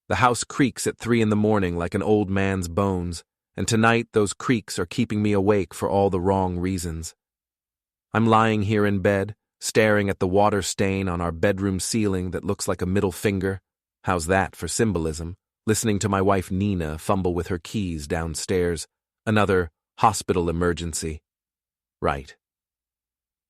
The house creaks at 3 in the morning like an old man's bones, and tonight those creaks are keeping me awake for all the wrong reasons. I'm lying here in bed, staring at the water stain on our bedroom ceiling that looks like a middle finger. How's that for symbolism? Listening to my wife Nina fumble with her keys downstairs. Another hospital emergency. Right.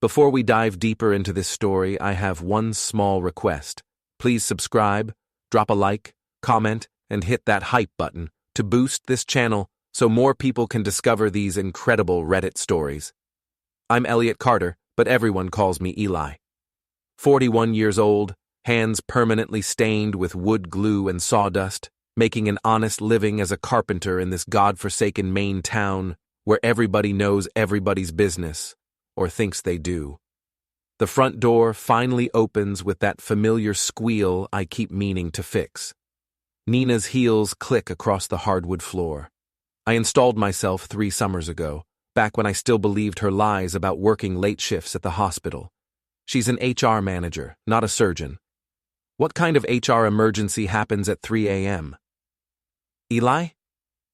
Before we dive deeper into this story, I have one small request. Please subscribe, drop a like, comment, and hit that hype button to boost this channel so more people can discover these incredible Reddit stories. I'm Eliot Carter, but everyone calls me Eli. 41 years old, hands permanently stained with wood glue and sawdust, making an honest living as a carpenter in this godforsaken Maine town where everybody knows everybody's business, or thinks they do. The front door finally opens with that familiar squeal I keep meaning to fix. Nina's heels click across the hardwood floor. I installed myself 3 summers ago, back when I still believed her lies about working late shifts at the hospital. She's an HR manager, not a surgeon. What kind of HR emergency happens at 3 a.m.? Eli?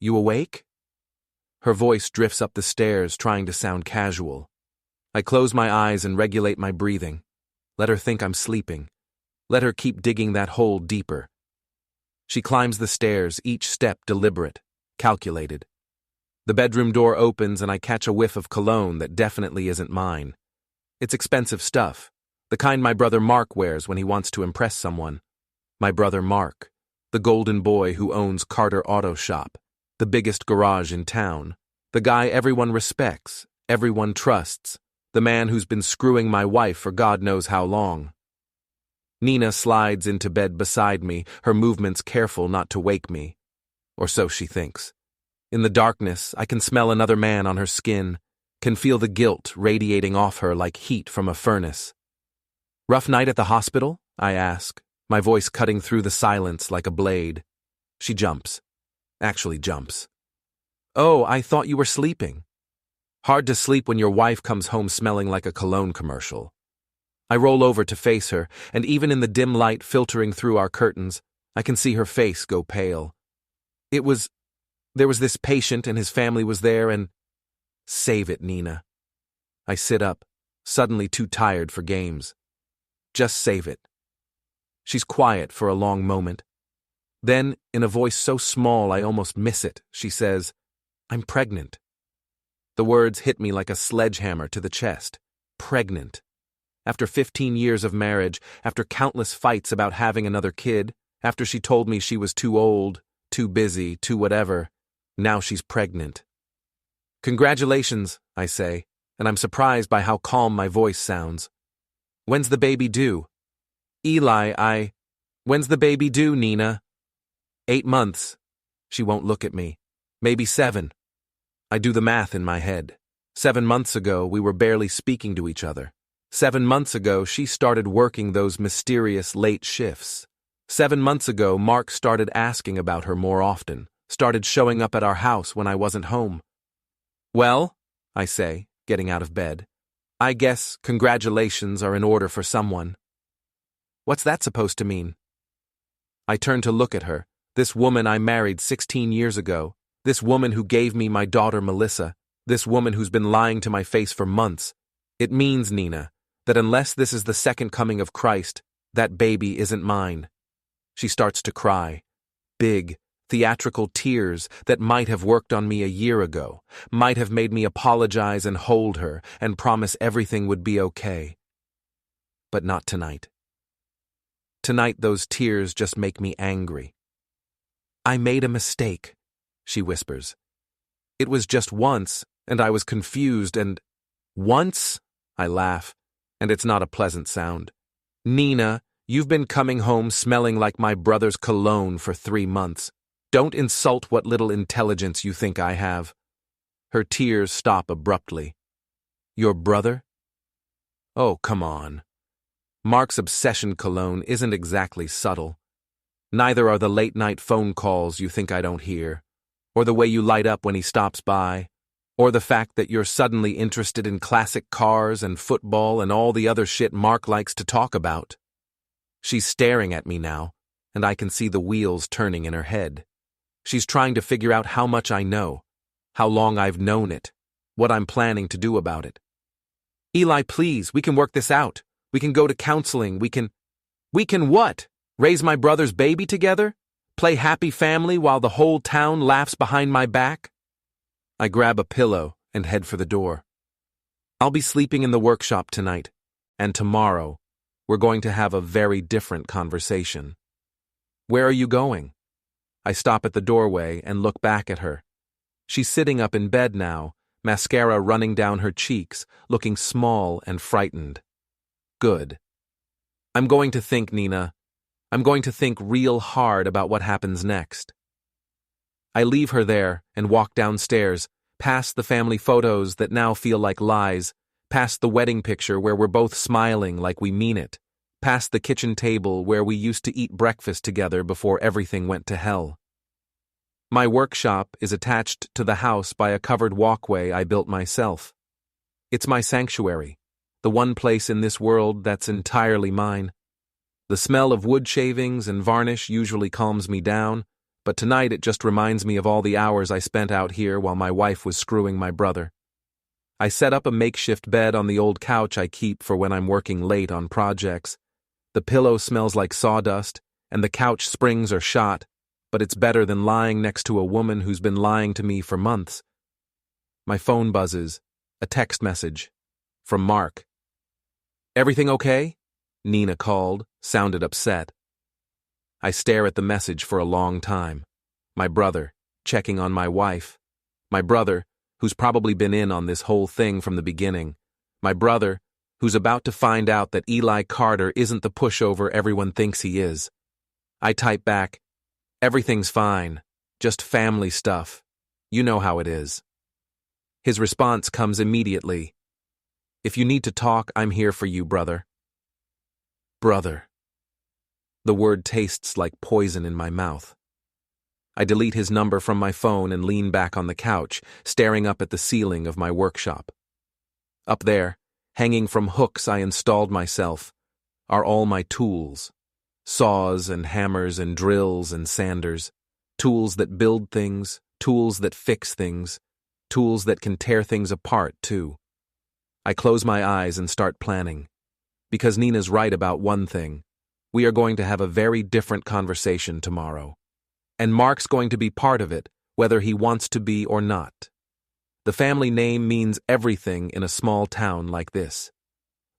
You awake? Her voice drifts up the stairs, trying to sound casual. I close my eyes and regulate my breathing. Let her think I'm sleeping. Let her keep digging that hole deeper. She climbs the stairs, each step deliberate, calculated. The bedroom door opens and I catch a whiff of cologne that definitely isn't mine. It's expensive stuff, the kind my brother Mark wears when he wants to impress someone. My brother Mark, the golden boy who owns Carter Auto Shop, the biggest garage in town, the guy everyone respects, everyone trusts, the man who's been screwing my wife for God knows how long. Nina slides into bed beside me, her movements careful not to wake me. Or so she thinks. In the darkness, I can smell another man on her skin, can feel the guilt radiating off her like heat from a furnace. Rough night at the hospital? I ask, my voice cutting through the silence like a blade. She jumps. Actually jumps. Oh, I thought you were sleeping. Hard to sleep when your wife comes home smelling like a cologne commercial. I roll over to face her, and even in the dim light filtering through our curtains, I can see her face go pale. There was this patient and his family was there and… Save it, Nina. I sit up, suddenly too tired for games. Just save it. She's quiet for a long moment. Then, in a voice so small I almost miss it, she says, I'm pregnant. The words hit me like a sledgehammer to the chest. Pregnant. After 15 years of marriage, after countless fights about having another kid, after she told me she was too old, too busy, too whatever, now she's pregnant. Congratulations, I say, and I'm surprised by how calm my voice sounds. When's the baby due? Eli, When's the baby due, Nina? 8 months. She won't look at me. Maybe 7. I do the math in my head. 7 months ago, we were barely speaking to each other. 7 months ago, she started working those mysterious late shifts. 7 months ago, Mark started asking about her more often, started showing up at our house when I wasn't home. Well, I say, getting out of bed, I guess congratulations are in order for someone. What's that supposed to mean? I turn to look at her, this woman I married 16 years ago, this woman who gave me my daughter Melissa, this woman who's been lying to my face for months. It means, Nina, that unless this is the second coming of Christ, that baby isn't mine. She starts to cry. Big, theatrical tears that might have worked on me a year ago, might have made me apologize and hold her and promise everything would be okay. But not tonight. Tonight those tears just make me angry. I made a mistake, she whispers. It was just once, and I was confused and… Once? I laugh, and it's not a pleasant sound. Nina, you've been coming home smelling like my brother's cologne for 3 months. Don't insult what little intelligence you think I have. Her tears stop abruptly. Your brother? Oh, come on. Mark's obsession cologne isn't exactly subtle. Neither are the late-night phone calls you think I don't hear, or the way you light up when he stops by, or the fact that you're suddenly interested in classic cars and football and all the other shit Mark likes to talk about. She's staring at me now, and I can see the wheels turning in her head. She's trying to figure out how much I know, how long I've known it, what I'm planning to do about it. Eli, please, we can work this out. We can go to counseling. We can what? Raise my brother's baby together? Play happy family while the whole town laughs behind my back? I grab a pillow and head for the door. I'll be sleeping in the workshop tonight, and tomorrow we're going to have a very different conversation. Where are you going? I stop at the doorway and look back at her. She's sitting up in bed now, mascara running down her cheeks, looking small and frightened. Good. I'm going to think, Nina. I'm going to think real hard about what happens next. I leave her there and walk downstairs, past the family photos that now feel like lies, past the wedding picture where we're both smiling like we mean it, past the kitchen table where we used to eat breakfast together before everything went to hell. My workshop is attached to the house by a covered walkway I built myself. It's my sanctuary, the one place in this world that's entirely mine. The smell of wood shavings and varnish usually calms me down, but tonight it just reminds me of all the hours I spent out here while my wife was screwing my brother. I set up a makeshift bed on the old couch I keep for when I'm working late on projects. The pillow smells like sawdust, and the couch springs are shot, but it's better than lying next to a woman who's been lying to me for months. My phone buzzes, a text message, from Mark. Everything okay? Nina called, sounded upset. I stare at the message for a long time. My brother, checking on my wife. My brother, who's probably been in on this whole thing from the beginning. My brother, who's about to find out that Eli Carter isn't the pushover everyone thinks he is. I type back, everything's fine, just family stuff. You know how it is. His response comes immediately. If you need to talk, I'm here for you, brother. Brother. The word tastes like poison in my mouth. I delete his number from my phone and lean back on the couch, staring up at the ceiling of my workshop. Up there, hanging from hooks I installed myself, are all my tools. Saws and hammers and drills and sanders. Tools that build things, tools that fix things, tools that can tear things apart, too. I close my eyes and start planning. Because Nina's right about one thing. We are going to have a very different conversation tomorrow. And Mark's going to be part of it, whether he wants to be or not. The family name means everything in a small town like this.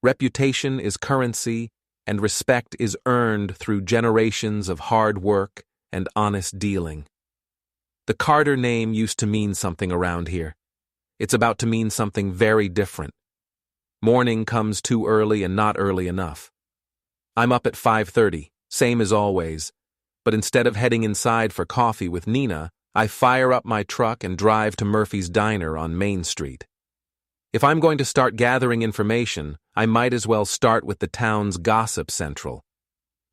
Reputation is currency, and respect is earned through generations of hard work and honest dealing. The Carter name used to mean something around here. It's about to mean something very different. Morning comes too early and not early enough. I'm up at 5:30, same as always, but instead of heading inside for coffee with Nina, I fire up my truck and drive to Murphy's Diner on Main Street. If I'm going to start gathering information, I might as well start with the town's gossip central.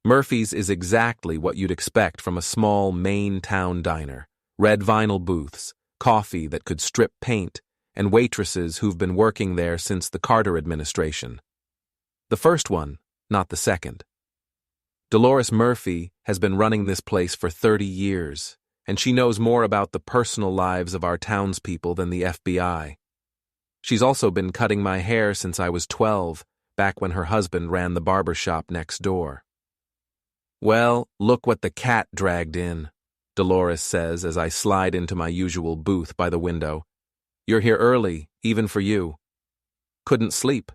Murphy's is exactly what you'd expect from a small Main town diner. Red vinyl booths, coffee that could strip paint, and waitresses who've been working there since the Carter administration. The first one, not the second. Dolores Murphy has been running this place for 30 years, and she knows more about the personal lives of our townspeople than the FBI. She's also been cutting my hair since I was 12, back when her husband ran the barber shop next door. Well, look what the cat dragged in, Dolores says as I slide into my usual booth by the window. You're here early, even for you. Couldn't sleep,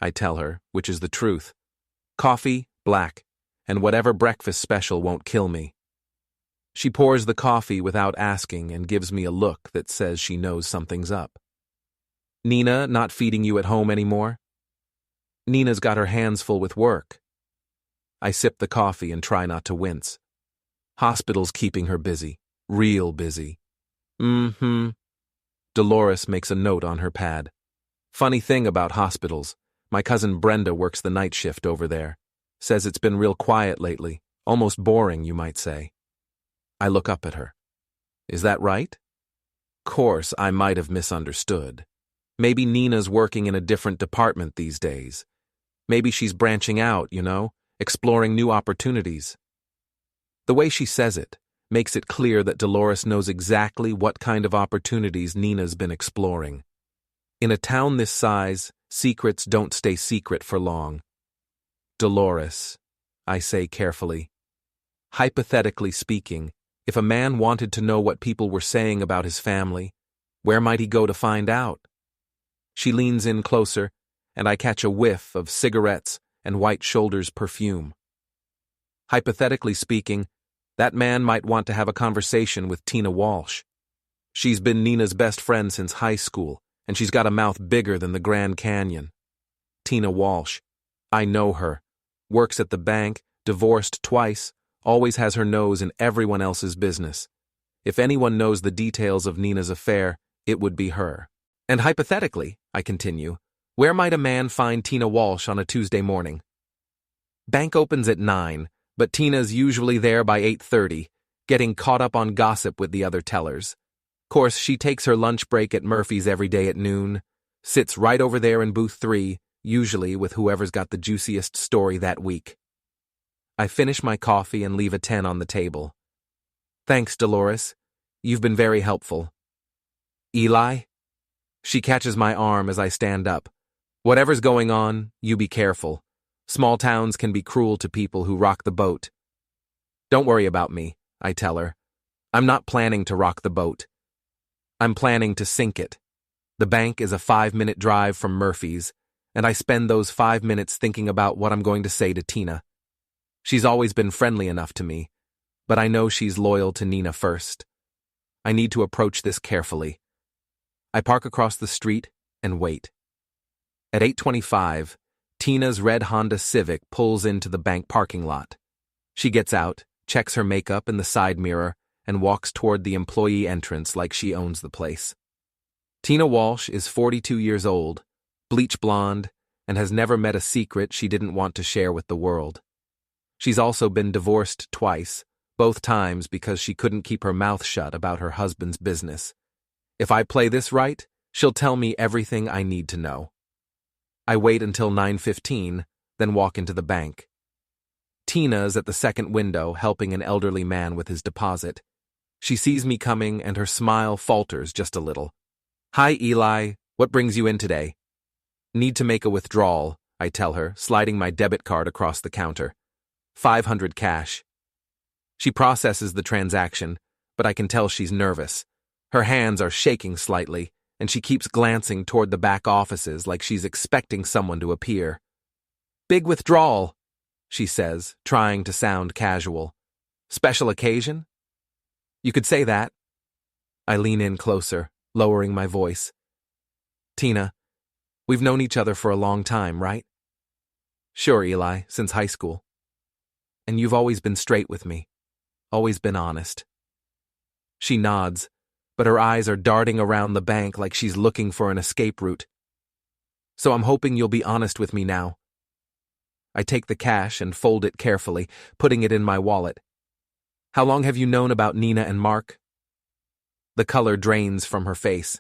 I tell her, which is the truth. Coffee, black, and whatever breakfast special won't kill me. She pours the coffee without asking and gives me a look that says she knows something's up. Nina not feeding you at home anymore? Nina's got her hands full with work. I sip the coffee and try not to wince. Hospital's keeping her busy, real busy. Dolores makes a note on her pad. Funny thing about hospitals, my cousin Brenda works the night shift over there. Says it's been real quiet lately, almost boring, you might say. I look up at her. Is that right? Course, I might have misunderstood. Maybe Nina's working in a different department these days. Maybe she's branching out, exploring new opportunities. The way she says it makes it clear that Dolores knows exactly what kind of opportunities Nina's been exploring. In a town this size, secrets don't stay secret for long. Dolores, I say carefully. Hypothetically speaking, if a man wanted to know what people were saying about his family, where might he go to find out? She leans in closer, and I catch a whiff of cigarettes and White Shoulder's perfume. Hypothetically speaking, that man might want to have a conversation with Tina Walsh. She's been Nina's best friend since high school, and she's got a mouth bigger than the Grand Canyon. Tina Walsh. I know her. Works at the bank, divorced twice, always has her nose in everyone else's business. If anyone knows the details of Nina's affair, it would be her. And hypothetically, I continue, where might a man find Tina Walsh on a Tuesday morning? Bank opens at 9, but Tina's usually there by 8:30, getting caught up on gossip with the other tellers. Course, she takes her lunch break at Murphy's every day at noon, sits right over there in booth 3, usually with whoever's got the juiciest story that week. I finish my coffee and leave a 10 on the table. Thanks, Dolores. You've been very helpful. Eli? She catches my arm as I stand up. Whatever's going on, you be careful. Small towns can be cruel to people who rock the boat. Don't worry about me, I tell her. I'm not planning to rock the boat. I'm planning to sink it. The bank is a 5-minute drive from Murphy's, and I spend those 5 minutes thinking about what I'm going to say to Tina. She's always been friendly enough to me, but I know she's loyal to Nina first. I need to approach this carefully. I park across the street and wait. At 8:25, Tina's red Honda Civic pulls into the bank parking lot. She gets out, checks her makeup in the side mirror, and walks toward the employee entrance like she owns the place. Tina Walsh is 42 years old, bleach blonde, and has never met a secret she didn't want to share with the world. She's also been divorced twice, both times because she couldn't keep her mouth shut about her husband's business. If I play this right, she'll tell me everything I need to know. I wait until 9:15, then walk into the bank. Tina's at the second window helping an elderly man with his deposit. She sees me coming and her smile falters just a little. Hi, Eli. What brings you in today? Need to make a withdrawal, I tell her, sliding my debit card across the counter. 500 cash. She processes the transaction, but I can tell she's nervous. Her hands are shaking slightly, and she keeps glancing toward the back offices like she's expecting someone to appear. Big withdrawal, she says, trying to sound casual. Special occasion? You could say that. I lean in closer, lowering my voice. Tina, we've known each other for a long time, right? Sure, Eli, since high school. And you've always been straight with me, always been honest. She nods, but her eyes are darting around the bank like she's looking for an escape route. So I'm hoping you'll be honest with me now. I take the cash and fold it carefully, putting it in my wallet. How long have you known about Nina and Mark? The color drains from her face.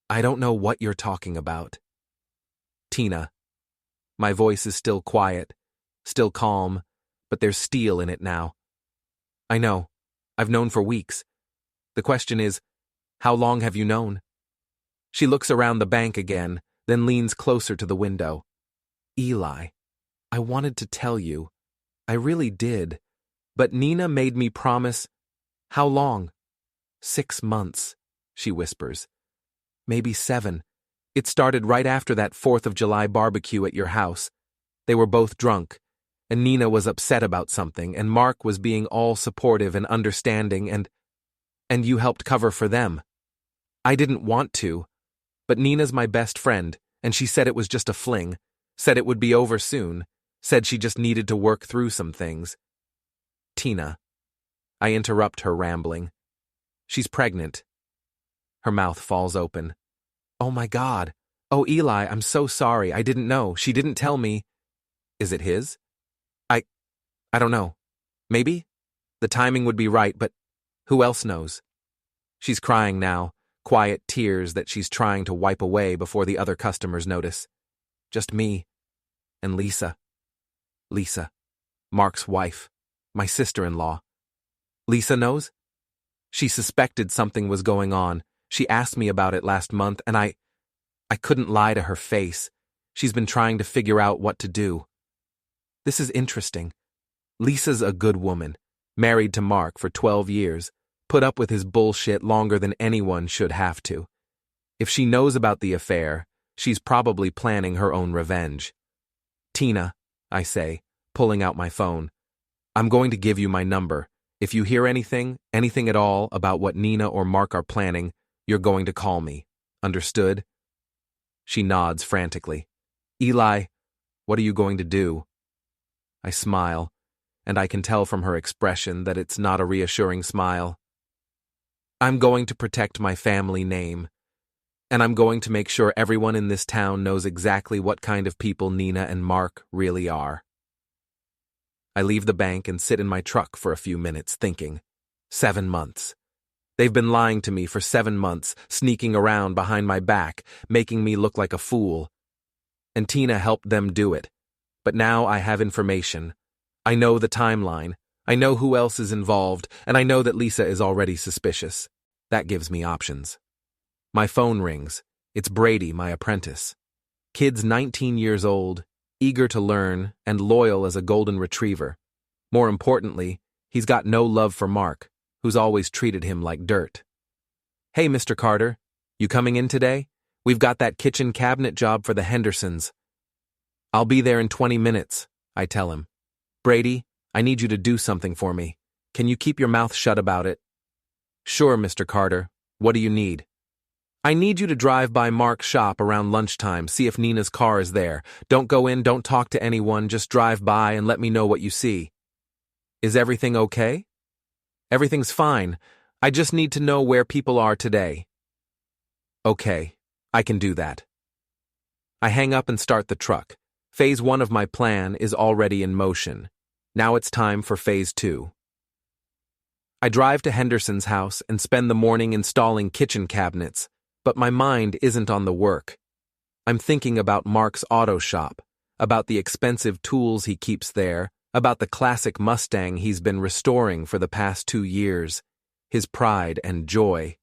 I don't know what you're talking about. Tina. My voice is still quiet, still calm, but there's steel in it now. I know. I've known for weeks. The question is, how long have you known? She looks around the bank again, then leans closer to the window. Eli, I wanted to tell you. I really did. But Nina made me promise. How long? 6 months, she whispers. Maybe 7. It started right after that 4th of July barbecue at your house. They were both drunk, and Nina was upset about something, and Mark was being all supportive and understanding, and you helped cover for them. I didn't want to, but Nina's my best friend, and she said it was just a fling, said it would be over soon, said she just needed to work through some things. Tina. I interrupt her rambling. She's pregnant. Her mouth falls open. Oh my God. Oh, Eli, I'm so sorry. I didn't know. She didn't tell me. Is it his? I don't know. Maybe? The timing would be right, but who else knows? She's crying now, quiet tears that she's trying to wipe away before the other customers notice. Just me and Lisa. Lisa, Mark's wife, my sister-in-law. Lisa knows? She suspected something was going on. She asked me about it last month, and I couldn't lie to her face. She's been trying to figure out what to do. This is interesting. Lisa's a good woman, married to Mark for 12 years, put up with his bullshit longer than anyone should have to. If she knows about the affair, she's probably planning her own revenge. Tina, I say, pulling out my phone, I'm going to give you my number. If you hear anything at all about what Nina or Mark are planning, you're going to call me. Understood? She nods frantically. Eli, what are you going to do? I smile, and I can tell from her expression that it's not a reassuring smile. I'm going to protect my family name, and I'm going to make sure everyone in this town knows exactly what kind of people Nina and Mark really are. I leave the bank and sit in my truck for a few minutes thinking. 7 months. They've been lying to me for 7 months, sneaking around behind my back, making me look like a fool. And Tina helped them do it. But now I have information. I know the timeline. I know who else is involved, and I know that Lisa is already suspicious. That gives me options. My phone rings. It's Brady, my apprentice. Kid's 19 years old, eager to learn, and loyal as a golden retriever. More importantly, he's got no love for Mark, who's always treated him like dirt. Hey, Mr. Carter, you coming in today? We've got that kitchen cabinet job for the Hendersons. I'll be there in 20 minutes, I tell him. Brady, I need you to do something for me. Can you keep your mouth shut about it? Sure, Mr. Carter. What do you need? I need you to drive by Mark's shop around lunchtime, see if Nina's car is there. Don't go in, don't talk to anyone, just drive by and let me know what you see. Is everything okay? Everything's fine. I just need to know where people are today. Okay, I can do that. I hang up and start the truck. Phase 1 of my plan is already in motion. Now it's time for Phase 2. I drive to Henderson's house and spend the morning installing kitchen cabinets, but my mind isn't on the work. I'm thinking about Mark's auto shop, about the expensive tools he keeps there, about the classic Mustang he's been restoring for the past 2 years, his pride and joy.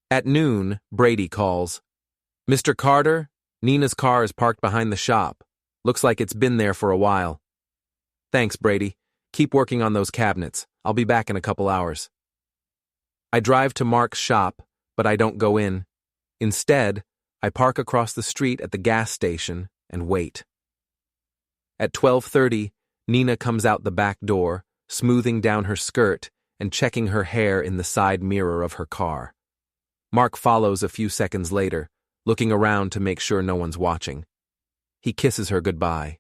At noon, Brady calls. Mr. Carter, Nina's car is parked behind the shop. Looks like it's been there for a while. Thanks, Brady. Keep working on those cabinets. I'll be back in a couple hours. I drive to Mark's shop, but I don't go in. Instead, I park across the street at the gas station and wait. At 12:30, Nina comes out the back door, smoothing down her skirt and checking her hair in the side mirror of her car. Mark follows a few seconds later, looking around to make sure no one's watching. He kisses her goodbye.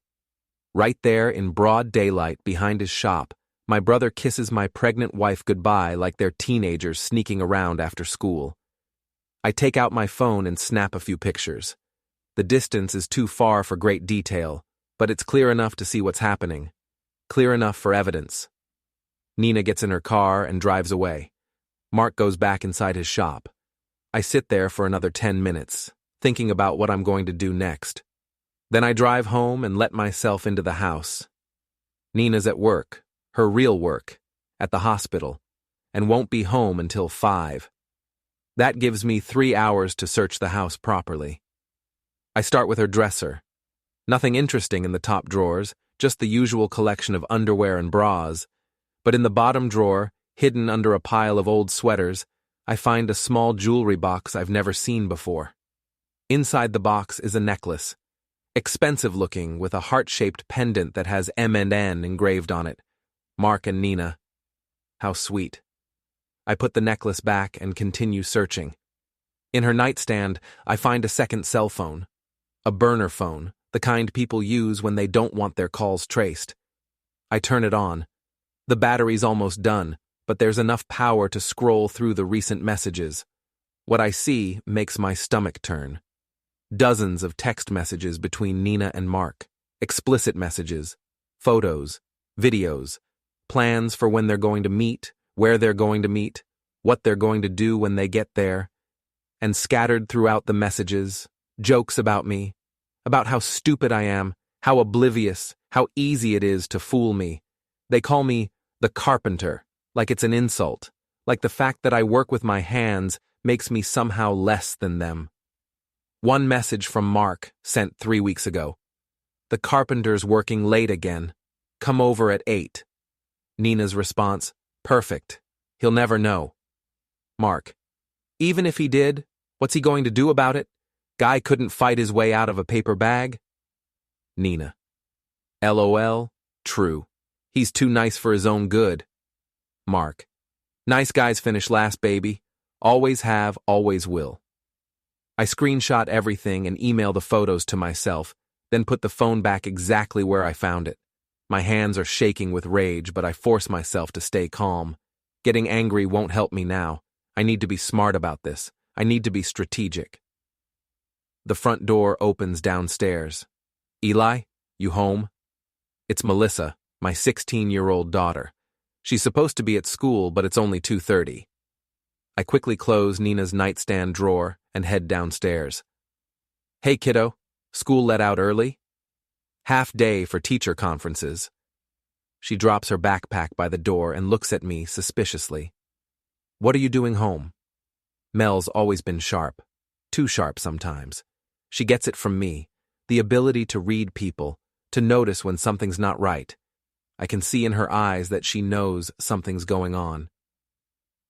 Right there in broad daylight behind his shop, my brother kisses my pregnant wife goodbye like they're teenagers sneaking around after school. I take out my phone and snap a few pictures. The distance is too far for great detail, but it's clear enough to see what's happening. Clear enough for evidence. Nina gets in her car and drives away. Mark goes back inside his shop. I sit there for another 10 minutes, thinking about what I'm going to do next. Then I drive home and let myself into the house. Nina's at work, her real work, at the hospital, and won't be home until 5. That gives me 3 hours to search the house properly. I start with her dresser. Nothing interesting in the top drawers, just the usual collection of underwear and bras. But in the bottom drawer, hidden under a pile of old sweaters, I find a small jewelry box I've never seen before. Inside the box is a necklace. Expensive looking, with a heart-shaped pendant that has M&N engraved on it. Mark and Nina. How sweet. I put the necklace back and continue searching. In her nightstand, I find a second cell phone. A burner phone, the kind people use when they don't want their calls traced. I turn it on. The battery's almost done, but there's enough power to scroll through the recent messages. What I see makes my stomach turn. Dozens of text messages between Nina and Mark. Explicit messages. Photos. Videos. Plans for when they're going to meet, where they're going to meet, what they're going to do when they get there. And scattered throughout the messages, jokes about me, about how stupid I am, how oblivious, how easy it is to fool me. They call me the carpenter, like it's an insult, like the fact that I work with my hands makes me somehow less than them. One message from Mark, sent 3 weeks ago. The carpenter's working late again. Come over at 8. Nina's response, perfect. He'll never know. Mark, even if he did, what's he going to do about it? Guy couldn't fight his way out of a paper bag? Nina, LOL, true. He's too nice for his own good. Mark, nice guys finish last, baby. Always have, always will. I screenshot everything and email the photos to myself, then put the phone back exactly where I found it. My hands are shaking with rage, but I force myself to stay calm. Getting angry won't help me now. I need to be smart about this. I need to be strategic. The front door opens downstairs. Eli, you home? It's Melissa, my 16-year-old daughter. She's supposed to be at school, but it's only 2:30. I quickly close Nina's nightstand drawer and head downstairs. Hey, kiddo, school let out early? Half day for teacher conferences. She drops her backpack by the door and looks at me suspiciously. What are you doing home? Mel's always been sharp. Too sharp sometimes. She gets it from me, the ability to read people, to notice when something's not right. I can see in her eyes that she knows something's going on.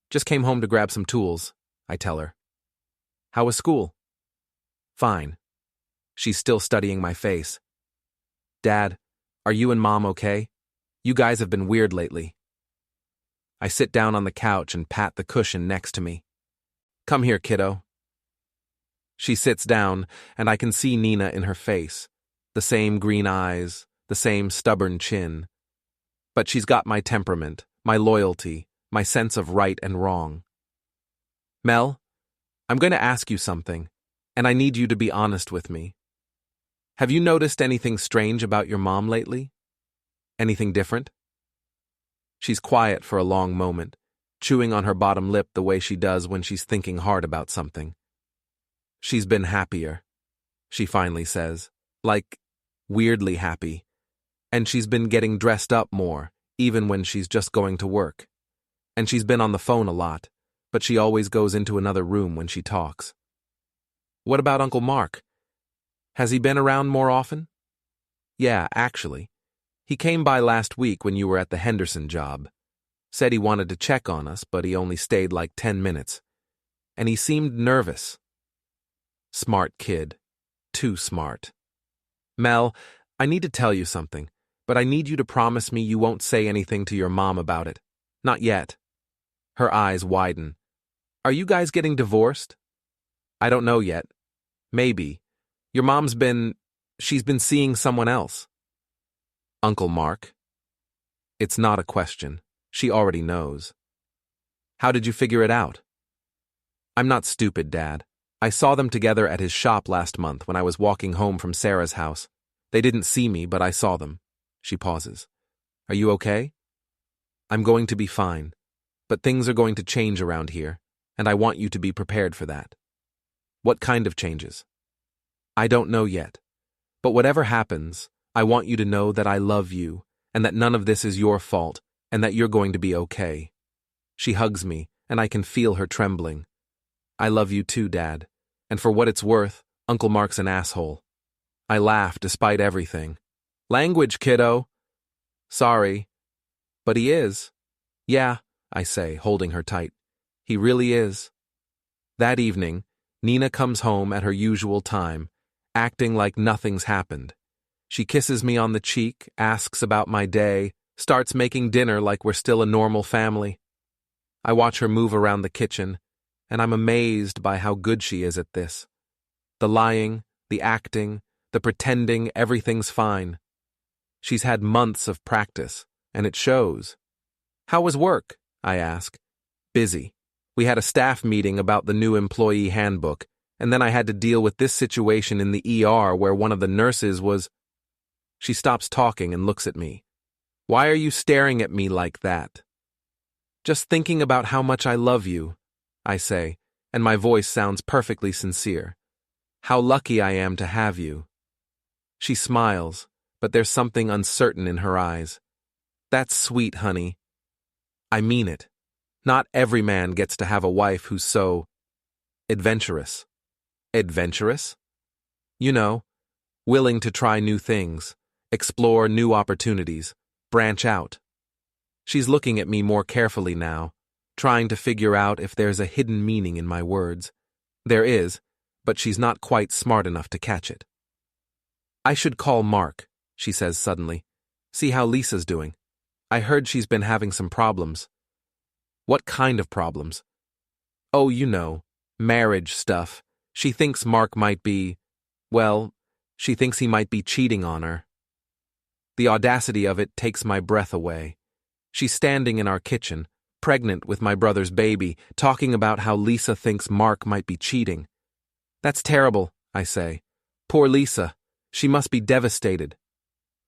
Just came home to grab some tools, I tell her. How was school? Fine. She's still studying my face. Dad, are you and Mom okay? You guys have been weird lately. I sit down on the couch and pat the cushion next to me. Come here, kiddo. She sits down, and I can see Nina in her face. The same green eyes, the same stubborn chin. But she's got my temperament, my loyalty, my sense of right and wrong. Mel, I'm going to ask you something, and I need you to be honest with me. Have you noticed anything strange about your mom lately? Anything different? She's quiet for a long moment, chewing on her bottom lip the way she does when she's thinking hard about something. She's been happier, she finally says, like weirdly happy, and she's been getting dressed up more, even when she's just going to work. And she's been on the phone a lot, but she always goes into another room when she talks. What about Uncle Mark? Has he been around more often? Yeah, actually. He came by last week when you were at the Henderson job. Said he wanted to check on us, but he only stayed like 10 minutes. And he seemed nervous. Smart kid. Too smart. Mel, I need to tell you something, but I need you to promise me you won't say anything to your mom about it. Not yet. Her eyes widen. Are you guys getting divorced? I don't know yet. Maybe. Your mom's she's been seeing someone else. Uncle Mark? It's not a question. She already knows. How did you figure it out? I'm not stupid, Dad. I saw them together at his shop last month when I was walking home from Sarah's house. They didn't see me, but I saw them. She pauses. Are you okay? I'm going to be fine, but things are going to change around here, and I want you to be prepared for that. What kind of changes? I don't know yet, but whatever happens, I want you to know that I love you, and that none of this is your fault, and that you're going to be okay. She hugs me, and I can feel her trembling. I love you too, Dad, and for what it's worth, Uncle Mark's an asshole. I laugh despite everything. Language, kiddo. Sorry. But he is. Yeah, I say, holding her tight. He really is. That evening, Nina comes home at her usual time, acting like nothing's happened. She kisses me on the cheek, asks about my day, starts making dinner like we're still a normal family. I watch her move around the kitchen, and I'm amazed by how good she is at this. The lying, the acting, the pretending everything's fine. She's had months of practice, and it shows. How was work? I ask. Busy. We had a staff meeting about the new employee handbook, and then I had to deal with this situation in the ER where one of the nurses was... She stops talking and looks at me. Why are you staring at me like that? Just thinking about how much I love you, I say, and my voice sounds perfectly sincere. How lucky I am to have you. She smiles, but there's something uncertain in her eyes. That's sweet, honey. I mean it. Not every man gets to have a wife who's so adventurous. Adventurous? You know, willing to try new things, explore new opportunities, branch out. She's looking at me more carefully now, trying to figure out if there's a hidden meaning in my words. There is, but she's not quite smart enough to catch it. I should call Mark, she says suddenly. See how Lisa's doing. I heard she's been having some problems. What kind of problems? Oh, you know, marriage stuff. She thinks Mark might be, well, she thinks he might be cheating on her. The audacity of it takes my breath away. She's standing in our kitchen, pregnant with my brother's baby, talking about how Lisa thinks Mark might be cheating. That's terrible, I say. Poor Lisa. She must be devastated.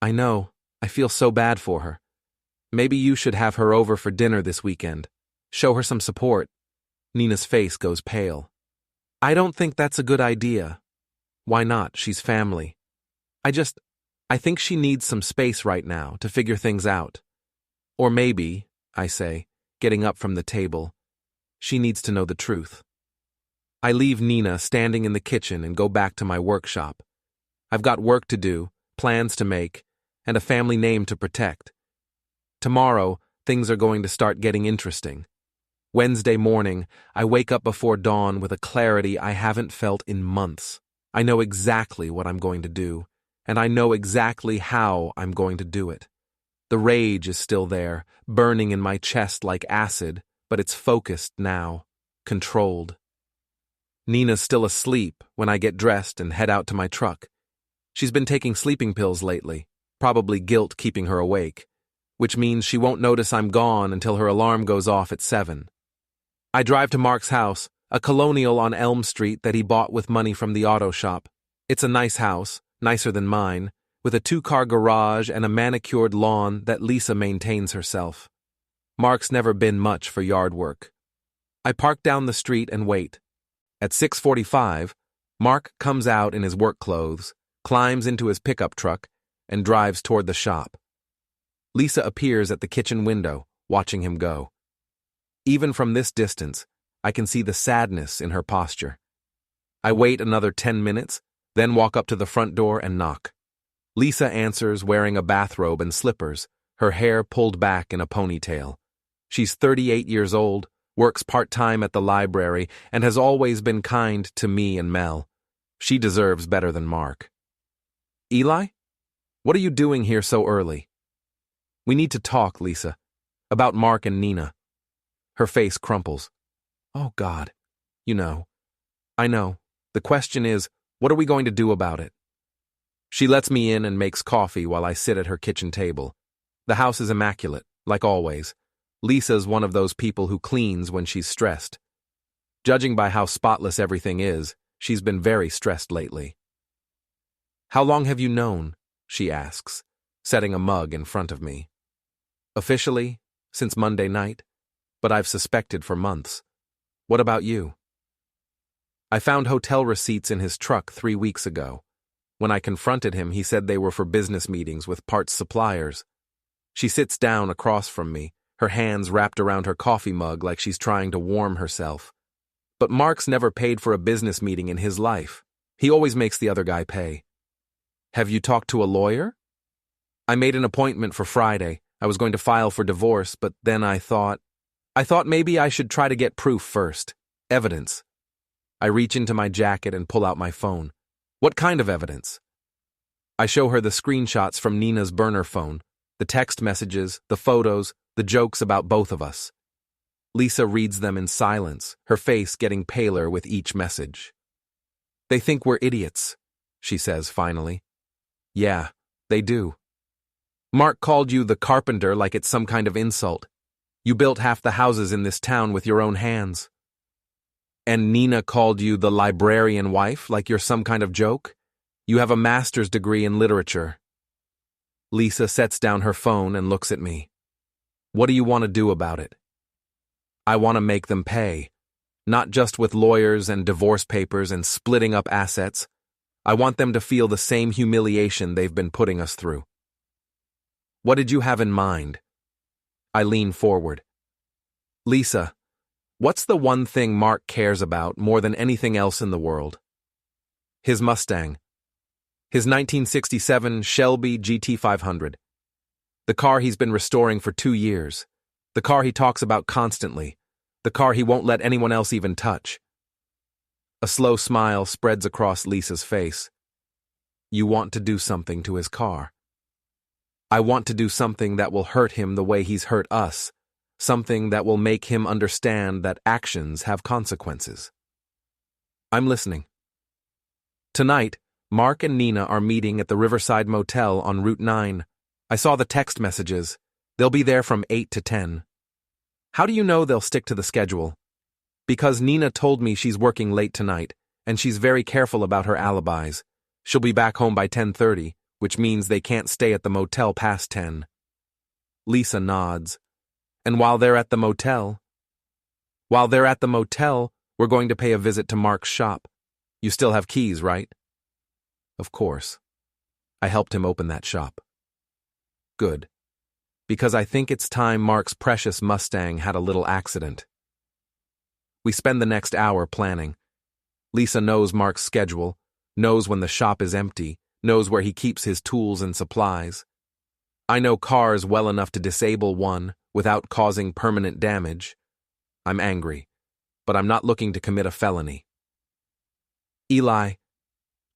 I know. I feel so bad for her. Maybe you should have her over for dinner this weekend. Show her some support. Nina's face goes pale. I don't think that's a good idea. Why not? She's family. I think she needs some space right now to figure things out. Or maybe, I say, getting up from the table, she needs to know the truth. I leave Nina standing in the kitchen and go back to my workshop. I've got work to do, plans to make, and a family name to protect. Tomorrow, things are going to start getting interesting. Wednesday morning, I wake up before dawn with a clarity I haven't felt in months. I know exactly what I'm going to do, and I know exactly how I'm going to do it. The rage is still there, burning in my chest like acid, but it's focused now, controlled. Nina's still asleep when I get dressed and head out to my truck. She's been taking sleeping pills lately, probably guilt keeping her awake, which means she won't notice I'm gone until her alarm goes off at 7. I drive to Mark's house, a colonial on Elm Street that he bought with money from the auto shop. It's a nice house, nicer than mine, with a 2-car garage and a manicured lawn that Lisa maintains herself. Mark's never been much for yard work. I park down the street and wait. At 6:45, Mark comes out in his work clothes, climbs into his pickup truck, and drives toward the shop. Lisa appears at the kitchen window, watching him go. Even from this distance, I can see the sadness in her posture. I wait another 10 minutes, then walk up to the front door and knock. Lisa answers wearing a bathrobe and slippers, her hair pulled back in a ponytail. She's 38 years old, works part-time at the library, and has always been kind to me and Mel. She deserves better than Mark. Eli? What are you doing here so early? We need to talk, Lisa. About Mark and Nina. Her face crumples. Oh, God. You know. I know. The question is, what are we going to do about it? She lets me in and makes coffee while I sit at her kitchen table. The house is immaculate, like always. Lisa's one of those people who cleans when she's stressed. Judging by how spotless everything is, she's been very stressed lately. How long have you known? She asks, setting a mug in front of me. Officially, since Monday night, but I've suspected for months. What about you? I found hotel receipts in his truck 3 weeks ago. When I confronted him, he said they were for business meetings with parts suppliers. She sits down across from me, her hands wrapped around her coffee mug like she's trying to warm herself. But Mark's never paid for a business meeting in his life. He always makes the other guy pay. Have you talked to a lawyer? I made an appointment for Friday. I was going to file for divorce, but then I thought maybe I should try to get proof first. Evidence. I reach into my jacket and pull out my phone. What kind of evidence? I show her the screenshots from Nina's burner phone, the text messages, the photos, the jokes about both of us. Lisa reads them in silence, her face getting paler with each message. They think we're idiots, she says finally. Yeah, they do. Mark called you the carpenter like it's some kind of insult. You built half the houses in this town with your own hands. And Nina called you the librarian wife like you're some kind of joke? You have a master's degree in literature. Lisa sets down her phone and looks at me. What do you want to do about it? I want to make them pay. Not just with lawyers and divorce papers and splitting up assets. I want them to feel the same humiliation they've been putting us through. What did you have in mind? I lean forward. Lisa, what's the one thing Mark cares about more than anything else in the world? His Mustang. His 1967 Shelby GT500. The car he's been restoring for 2 years. The car he talks about constantly. The car he won't let anyone else even touch. A slow smile spreads across Lisa's face. You want to do something to his car. I want to do something that will hurt him the way he's hurt us. Something that will make him understand that actions have consequences. I'm listening. Tonight, Mark and Nina are meeting at the Riverside Motel on Route 9. I saw the text messages. They'll be there from 8 to 10. How do you know they'll stick to the schedule? Because Nina told me she's working late tonight, and she's very careful about her alibis. She'll be back home by 10:30, which means they can't stay at the motel past 10. Lisa nods. And while they're at the motel, we're going to pay a visit to Mark's shop. You still have keys, right? Of course. I helped him open that shop. Good. Because I think it's time Mark's precious Mustang had a little accident. We spend the next hour planning. Lisa knows Mark's schedule, knows when the shop is empty, knows where he keeps his tools and supplies. I know cars well enough to disable one without causing permanent damage. I'm angry, but I'm not looking to commit a felony. Eli,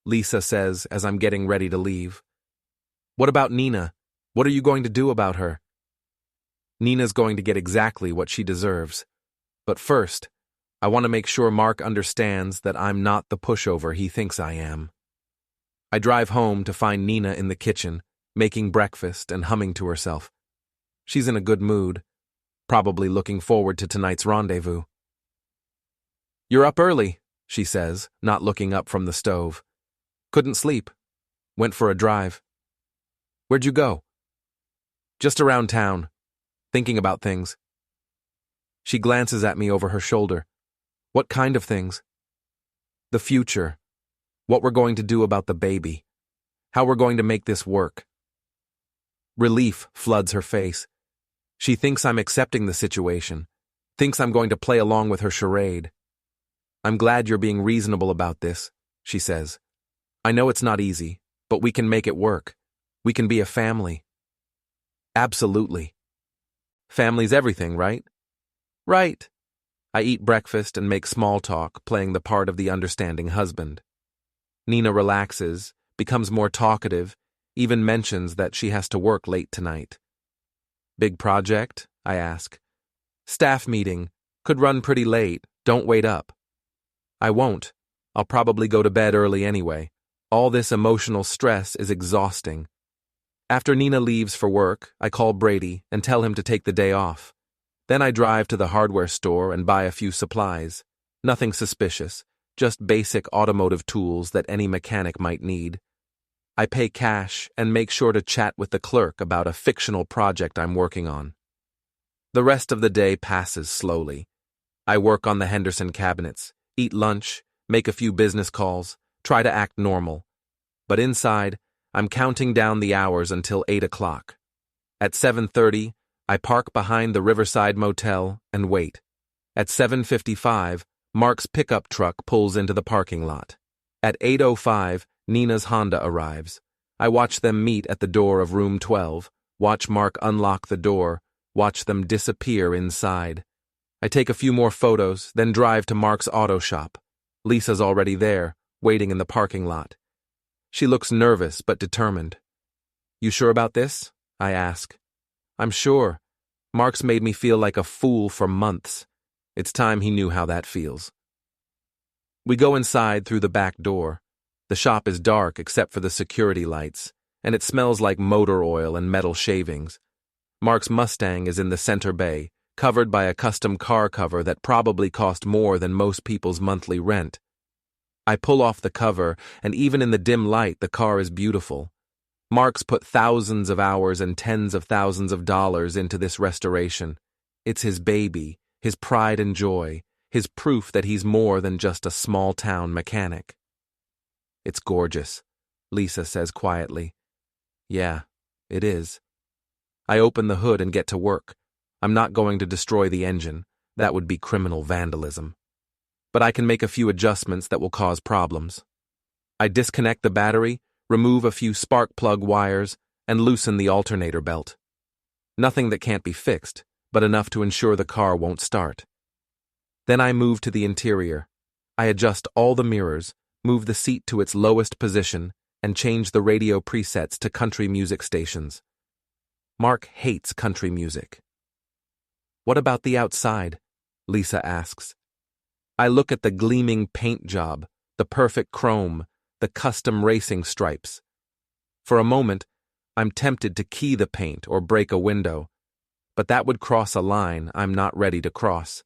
Lisa says as I'm getting ready to leave. What about Nina? What are you going to do about her? Nina's going to get exactly what she deserves. But first, I want to make sure Mark understands that I'm not the pushover he thinks I am. I drive home to find Nina in the kitchen, making breakfast and humming to herself. She's in a good mood, probably looking forward to tonight's rendezvous. You're up early, she says, not looking up from the stove. Couldn't sleep. Went for a drive. Where'd you go? Just around town, thinking about things. She glances at me over her shoulder. What kind of things? The future. What we're going to do about the baby. How we're going to make this work. Relief floods her face. She thinks I'm accepting the situation, thinks I'm going to play along with her charade. I'm glad you're being reasonable about this, she says. I know it's not easy, but we can make it work. We can be a family. Absolutely. Family's everything, right? Right. I eat breakfast and make small talk, playing the part of the understanding husband. Nina relaxes, becomes more talkative, even mentions that she has to work late tonight. Big project? I ask. Staff meeting. Could run pretty late. Don't wait up. I won't. I'll probably go to bed early anyway. All this emotional stress is exhausting. After Nina leaves for work, I call Brady and tell him to take the day off. Then I drive to the hardware store and buy a few supplies. Nothing suspicious, just basic automotive tools that any mechanic might need. I pay cash and make sure to chat with the clerk about a fictional project I'm working on. The rest of the day passes slowly. I work on the Henderson cabinets, eat lunch, make a few business calls, try to act normal. But inside, I'm counting down the hours until 8 o'clock. At 7:30, I park behind the Riverside Motel and wait. At 7:55, Mark's pickup truck pulls into the parking lot. At 8:05, Nina's Honda arrives. I watch them meet at the door of room 12, watch Mark unlock the door, watch them disappear inside. I take a few more photos, then drive to Mark's auto shop. Lisa's already there, waiting in the parking lot. She looks nervous but determined. You sure about this? I ask. I'm sure. Mark's made me feel like a fool for months. It's time he knew how that feels. We go inside through the back door. The shop is dark except for the security lights, and it smells like motor oil and metal shavings. Mark's Mustang is in the center bay, covered by a custom car cover that probably cost more than most people's monthly rent. I pull off the cover, and even in the dim light, the car is beautiful. Mark's put thousands of hours and tens of thousands of dollars into this restoration. It's his baby, his pride and joy, his proof that he's more than just a small-town mechanic. It's gorgeous, Lisa says quietly. Yeah, it is. I open the hood and get to work. I'm not going to destroy the engine. That would be criminal vandalism. But I can make a few adjustments that will cause problems. I disconnect the battery, remove a few spark plug wires, and loosen the alternator belt. Nothing that can't be fixed, but enough to ensure the car won't start. Then I move to the interior. I adjust all the mirrors, move the seat to its lowest position, and change the radio presets to country music stations. Mark hates country music. "What about the outside?" Lisa asks. I look at the gleaming paint job, the perfect chrome, the custom racing stripes. For a moment, I'm tempted to key the paint or break a window, but that would cross a line I'm not ready to cross.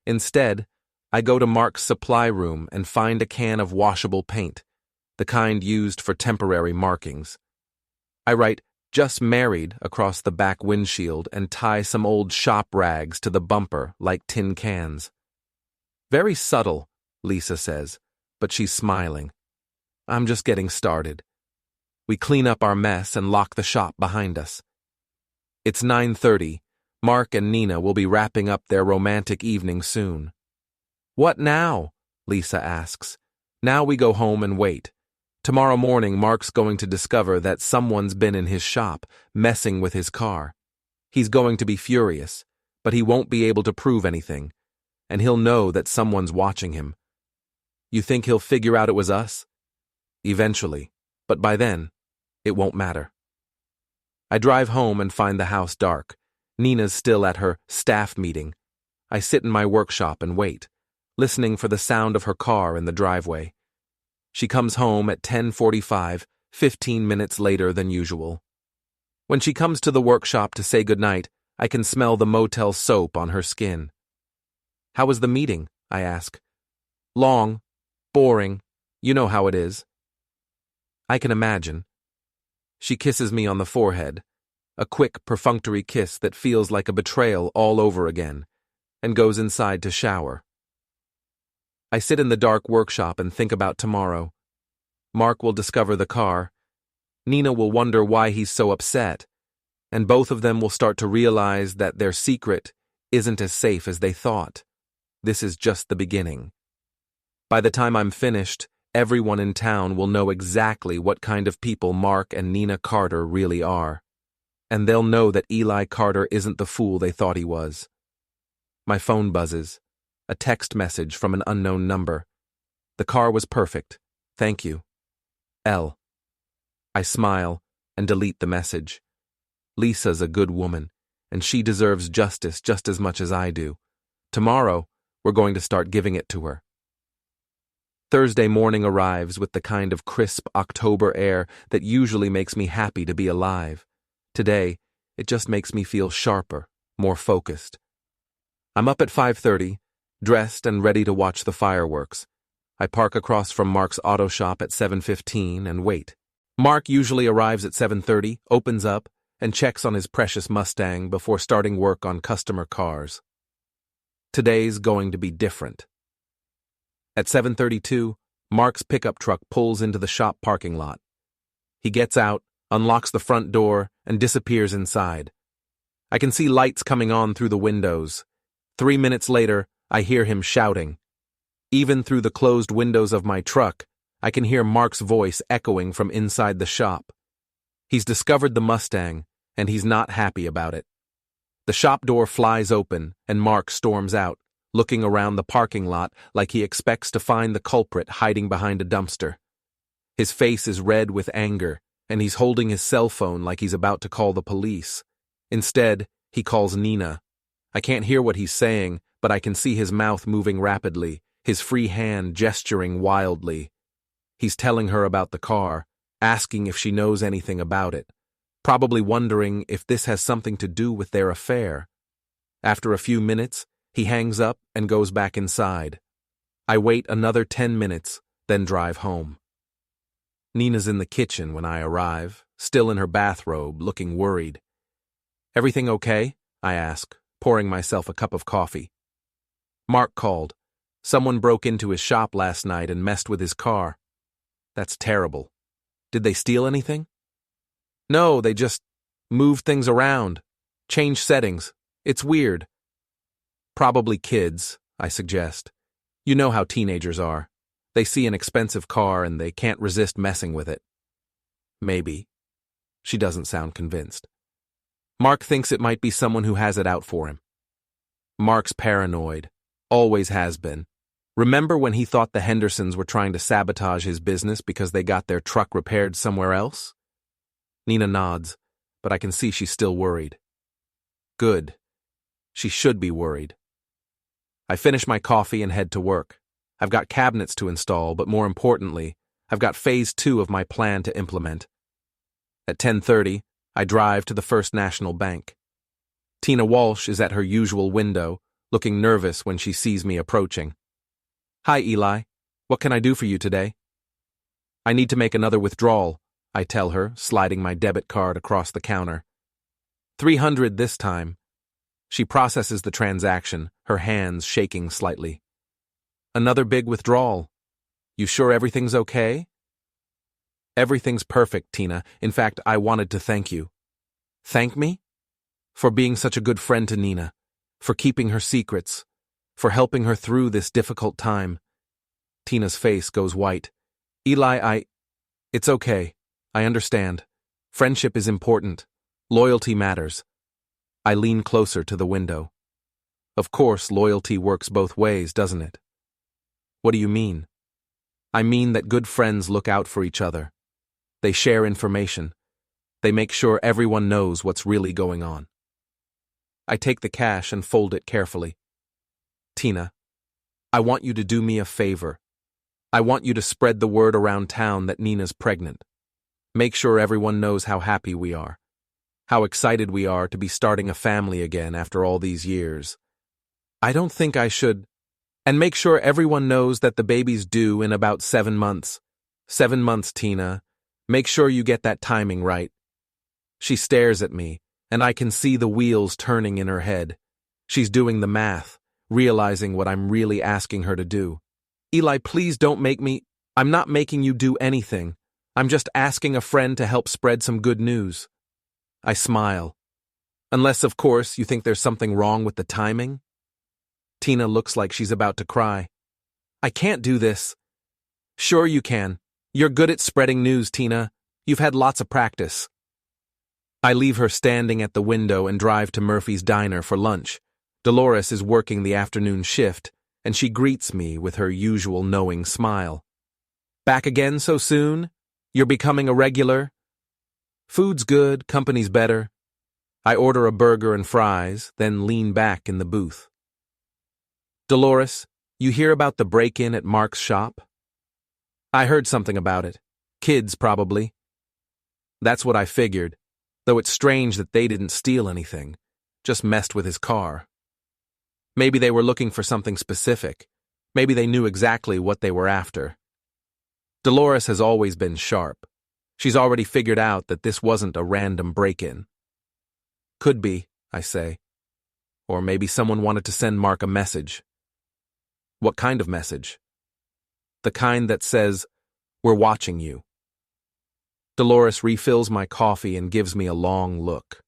Instead, I go to Mark's supply room and find a can of washable paint, the kind used for temporary markings. I write "Just Married" across the back windshield and tie some old shop rags to the bumper like tin cans. "Very subtle," Lisa says, but she's smiling. I'm just getting started. We clean up our mess and lock the shop behind us. It's 9:30. Mark and Nina will be wrapping up their romantic evening soon. "What now?" Lisa asks. "Now we go home and wait. Tomorrow morning Mark's going to discover that someone's been in his shop, messing with his car. He's going to be furious, but he won't be able to prove anything, and he'll know that someone's watching him. You think he'll figure out it was us? Eventually, but by then, it won't matter." I drive home and find the house dark. Nina's still at her staff meeting. I sit in my workshop and wait, listening for the sound of her car in the driveway. She comes home at 10:45, 15 minutes later than usual. When she comes to the workshop to say goodnight, I can smell the motel soap on her skin. "How was the meeting?" I ask. "Long, boring, you know how it is." I can imagine. She kisses me on the forehead, a quick, perfunctory kiss that feels like a betrayal all over again, and goes inside to shower. I sit in the dark workshop and think about tomorrow. Mark will discover the car. Nina will wonder why he's so upset, and both of them will start to realize that their secret isn't as safe as they thought. This is just the beginning. By the time I'm finished, everyone in town will know exactly what kind of people Mark and Nina Carter really are, and they'll know that Eli Carter isn't the fool they thought he was. My phone buzzes. A text message from an unknown number. "The car was perfect. Thank you. L." I smile and delete the message. Lisa's a good woman, and she deserves justice just as much as I do. Tomorrow, we're going to start giving it to her. Thursday morning arrives with the kind of crisp October air that usually makes me happy to be alive. Today, it just makes me feel sharper, more focused. I'm up at 5:30, dressed and ready to watch the fireworks. I park across from Mark's auto shop at 7:15 and wait. Mark usually arrives at 7:30, opens up, and checks on his precious Mustang before starting work on customer cars. Today's going to be different. At 7:32, Mark's pickup truck pulls into the shop parking lot. He gets out, unlocks the front door, and disappears inside. I can see lights coming on through the windows. 3 minutes later, I hear him shouting. Even through the closed windows of my truck, I can hear Mark's voice echoing from inside the shop. He's discovered the Mustang, and he's not happy about it. The shop door flies open, and Mark storms out, looking around the parking lot like he expects to find the culprit hiding behind a dumpster. His face is red with anger, and he's holding his cell phone like he's about to call the police. Instead, he calls Nina. I can't hear what he's saying, but I can see his mouth moving rapidly, his free hand gesturing wildly. He's telling her about the car, asking if she knows anything about it, probably wondering if this has something to do with their affair. After a few minutes, he hangs up and goes back inside. I wait another 10 minutes, then drive home. Nina's in the kitchen when I arrive, still in her bathrobe, looking worried. "Everything okay?" I ask, pouring myself a cup of coffee. Mark called. Someone broke into his shop last night and messed with his car. That's terrible. Did they steal anything? No, they just moved things around, changed settings, It's weird. Probably kids, I suggest. You know how teenagers are. They see an expensive car and they can't resist messing with it. Maybe. She doesn't sound convinced. Mark thinks it might be someone who has it out for him. Mark's paranoid. Always has been. Remember when he thought the Hendersons were trying to sabotage his business because they got their truck repaired somewhere else? Nina nods, but I can see she's still worried. Good. She should be worried. I finish my coffee and head to work. I've got cabinets to install, but more importantly, I've got phase 2 of my plan to implement. At 10:30, I drive to the First National Bank. Tina Walsh is at her usual window, looking nervous when she sees me approaching. Hi, Eli. What can I do for you today? I need to make another withdrawal, I tell her, sliding my debit card across the counter. $300 this time. She processes the transaction, her hands shaking slightly. Another big withdrawal. You sure everything's okay? Everything's perfect, Tina. In fact, I wanted to thank you. Thank me? For being such a good friend to Nina, for keeping her secrets, for helping her through this difficult time. Tina's face goes white. Eli, It's okay. I understand. Friendship is important. Loyalty matters. I lean closer to the window. Of course, loyalty works both ways, doesn't it? What do you mean? I mean that good friends look out for each other. They share information. They make sure everyone knows what's really going on. I take the cash and fold it carefully. Tina, I want you to do me a favor. I want you to spread the word around town that Nina's pregnant. Make sure everyone knows how happy we are. How excited we are to be starting a family again after all these years. I don't think I should. And make sure everyone knows that the baby's due in about 7 months. 7 months, Tina. Make sure you get that timing right. She stares at me, and I can see the wheels turning in her head. She's doing the math, realizing what I'm really asking her to do. Eli, please don't make me. I'm not making you do anything. I'm just asking a friend to help spread some good news. I smile. Unless, of course, you think there's something wrong with the timing? Tina looks like she's about to cry. I can't do this. Sure you can. You're good at spreading news, Tina. You've had lots of practice. I leave her standing at the window and drive to Murphy's Diner for lunch. Dolores is working the afternoon shift, and she greets me with her usual knowing smile. Back again so soon? You're becoming a regular? Food's good, company's better. I order a burger and fries, then lean back in the booth. Dolores, you hear about the break-in at Mark's shop? I heard something about it. Kids, probably. That's what I figured, though it's strange that they didn't steal anything, just messed with his car. Maybe they were looking for something specific. Maybe they knew exactly what they were after. Dolores has always been sharp. She's already figured out that this wasn't a random break-in. Could be, I say. Or maybe someone wanted to send Mark a message. What kind of message? The kind that says, "We're watching you." Dolores refills my coffee and gives me a long look.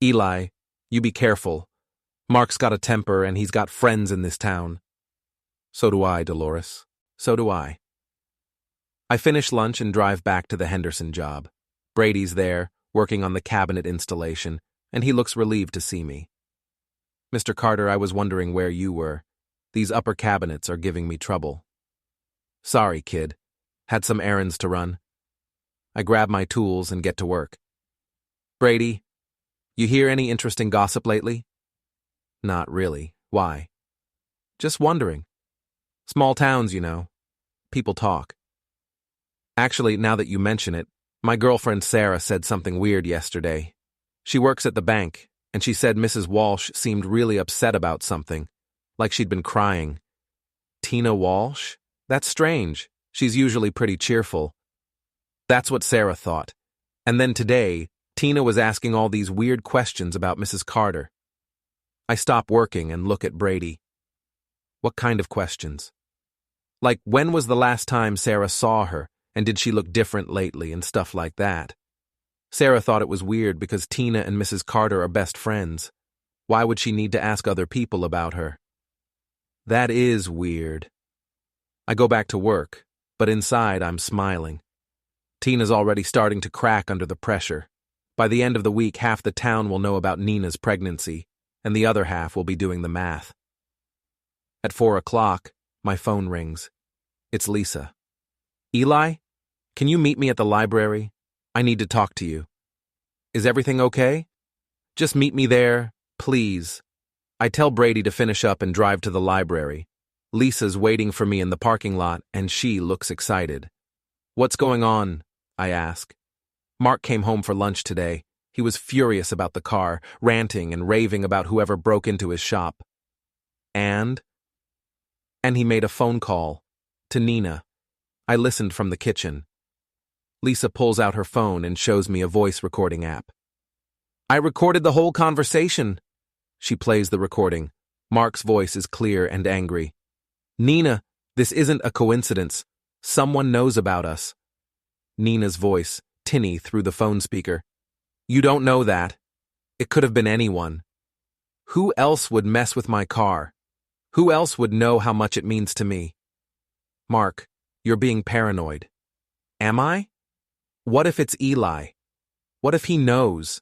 Eli, you be careful. Mark's got a temper and he's got friends in this town. So do I, Dolores. So do I. I finish lunch and drive back to the Henderson job. Brady's there, working on the cabinet installation, and he looks relieved to see me. Mr. Carter, I was wondering where you were. These upper cabinets are giving me trouble. Sorry, kid. Had some errands to run. I grab my tools and get to work. Brady, you hear any interesting gossip lately? Not really. Why? Just wondering. Small towns, you know. People talk. Actually, now that you mention it, my girlfriend Sarah said something weird yesterday. She works at the bank, and she said Mrs. Walsh seemed really upset about something, like she'd been crying. Tina Walsh? That's strange. She's usually pretty cheerful. That's what Sarah thought. And then today, Tina was asking all these weird questions about Mrs. Carter. I stop working and look at Brady. What kind of questions? Like, when was the last time Sarah saw her, and did she look different lately, and stuff like that. Sarah thought it was weird because Tina and Mrs. Carter are best friends. Why would she need to ask other people about her? That is weird. I go back to work, but inside I'm smiling. Tina's already starting to crack under the pressure. By the end of the week, half the town will know about Nina's pregnancy, and the other half will be doing the math. At 4 o'clock, my phone rings. It's Lisa. Eli, can you meet me at the library? I need to talk to you. Is everything okay? Just meet me there, please. I tell Brady to finish up and drive to the library. Lisa's waiting for me in the parking lot, and she looks excited. What's going on? I ask. Mark came home for lunch today. He was furious about the car, ranting and raving about whoever broke into his shop. And he made a phone call to Nina. I listened from the kitchen. Lisa pulls out her phone and shows me a voice recording app. I recorded the whole conversation. She plays the recording. Mark's voice is clear and angry. Nina, this isn't a coincidence. Someone knows about us. Nina's voice, tinny through the phone speaker. You don't know that. It could have been anyone. Who else would mess with my car? Who else would know how much it means to me? Mark, you're being paranoid. Am I? What if it's Eli? What if he knows?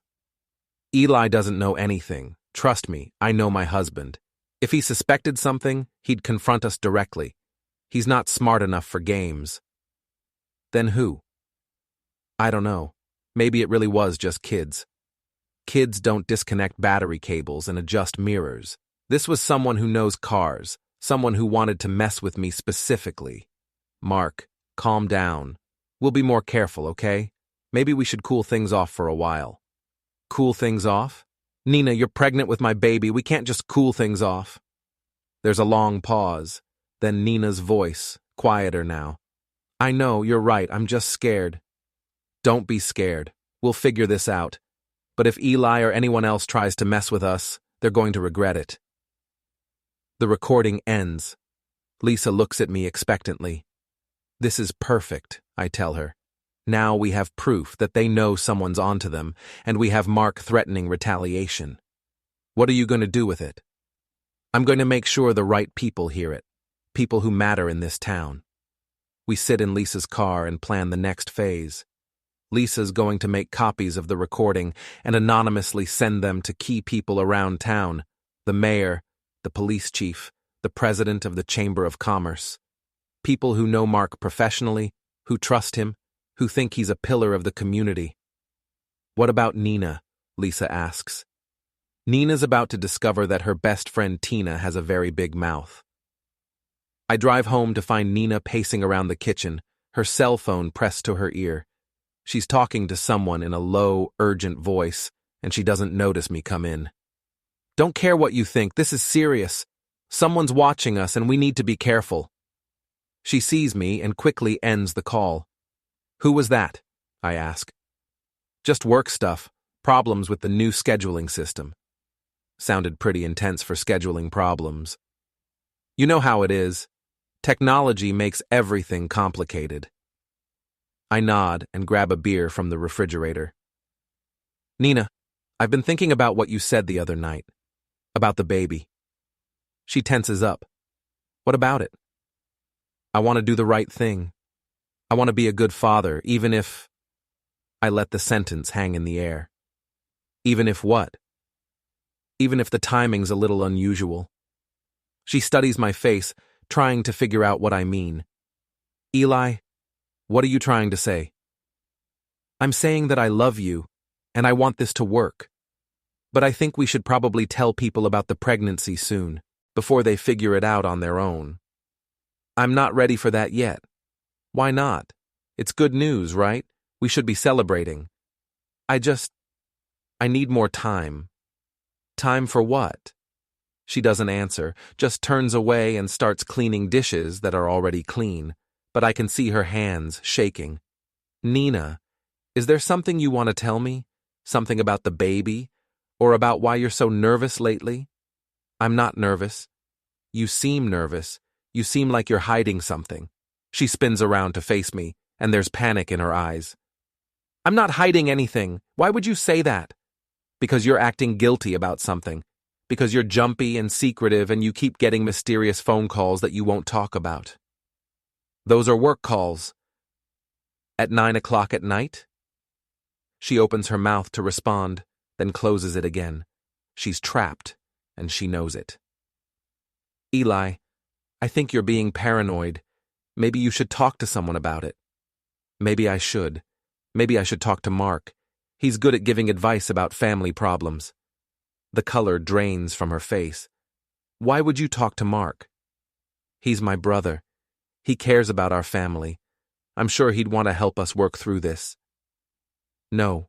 Eli doesn't know anything. Trust me, I know my husband. If he suspected something, he'd confront us directly. He's not smart enough for games. Then who? I don't know. Maybe it really was just kids. Kids don't disconnect battery cables and adjust mirrors. This was someone who knows cars, someone who wanted to mess with me specifically. Mark, calm down. We'll be more careful, okay? Maybe we should cool things off for a while. Cool things off? Nina, you're pregnant with my baby. We can't just cool things off. There's a long pause. Then Nina's voice, quieter now. I know, you're right. I'm just scared. Don't be scared. We'll figure this out. But if Eli or anyone else tries to mess with us, they're going to regret it. The recording ends. Lisa looks at me expectantly. This is perfect, I tell her. Now we have proof that they know someone's onto them, and we have Mark threatening retaliation. What are you going to do with it? I'm going to make sure the right people hear it, people who matter in this town. We sit in Lisa's car and plan the next phase. Lisa's going to make copies of the recording and anonymously send them to key people around town, the mayor, the police chief, the president of the Chamber of Commerce. People who know Mark professionally, who trust him, who think he's a pillar of the community. What about Nina? Lisa asks. Nina's about to discover that her best friend Tina has a very big mouth. I drive home to find Nina pacing around the kitchen, her cell phone pressed to her ear. She's talking to someone in a low, urgent voice, and she doesn't notice me come in. Don't care what you think, this is serious. Someone's watching us and we need to be careful. She sees me and quickly ends the call. Who was that? I ask. Just work stuff, problems with the new scheduling system. Sounded pretty intense for scheduling problems. You know how it is. Technology makes everything complicated. I nod and grab a beer from the refrigerator. Nina, I've been thinking about what you said the other night. About the baby. She tenses up. What about it? I want to do the right thing. I want to be a good father, even if... I let the sentence hang in the air. Even if what? Even if the timing's a little unusual. She studies my face, trying to figure out what I mean. Eli, what are you trying to say? I'm saying that I love you, and I want this to work. But I think we should probably tell people about the pregnancy soon, before they figure it out on their own. I'm not ready for that yet. Why not? It's good news, right? We should be celebrating. I need more time. Time for what? She doesn't answer, just turns away and starts cleaning dishes that are already clean, but I can see her hands shaking. Nina, is there something you want to tell me? Something about the baby? Or about why you're so nervous lately? I'm not nervous. You seem nervous. You seem like you're hiding something. She spins around to face me, and there's panic in her eyes. I'm not hiding anything. Why would you say that? Because you're acting guilty about something. Because you're jumpy and secretive and you keep getting mysterious phone calls that you won't talk about. Those are work calls. At 9 o'clock at night? She opens her mouth to respond, then closes it again. She's trapped, and she knows it. Eli, I think you're being paranoid. Maybe you should talk to someone about it. Maybe I should. Maybe I should talk to Mark. He's good at giving advice about family problems. The color drains from her face. Why would you talk to Mark? He's my brother. He cares about our family. I'm sure he'd want to help us work through this. No.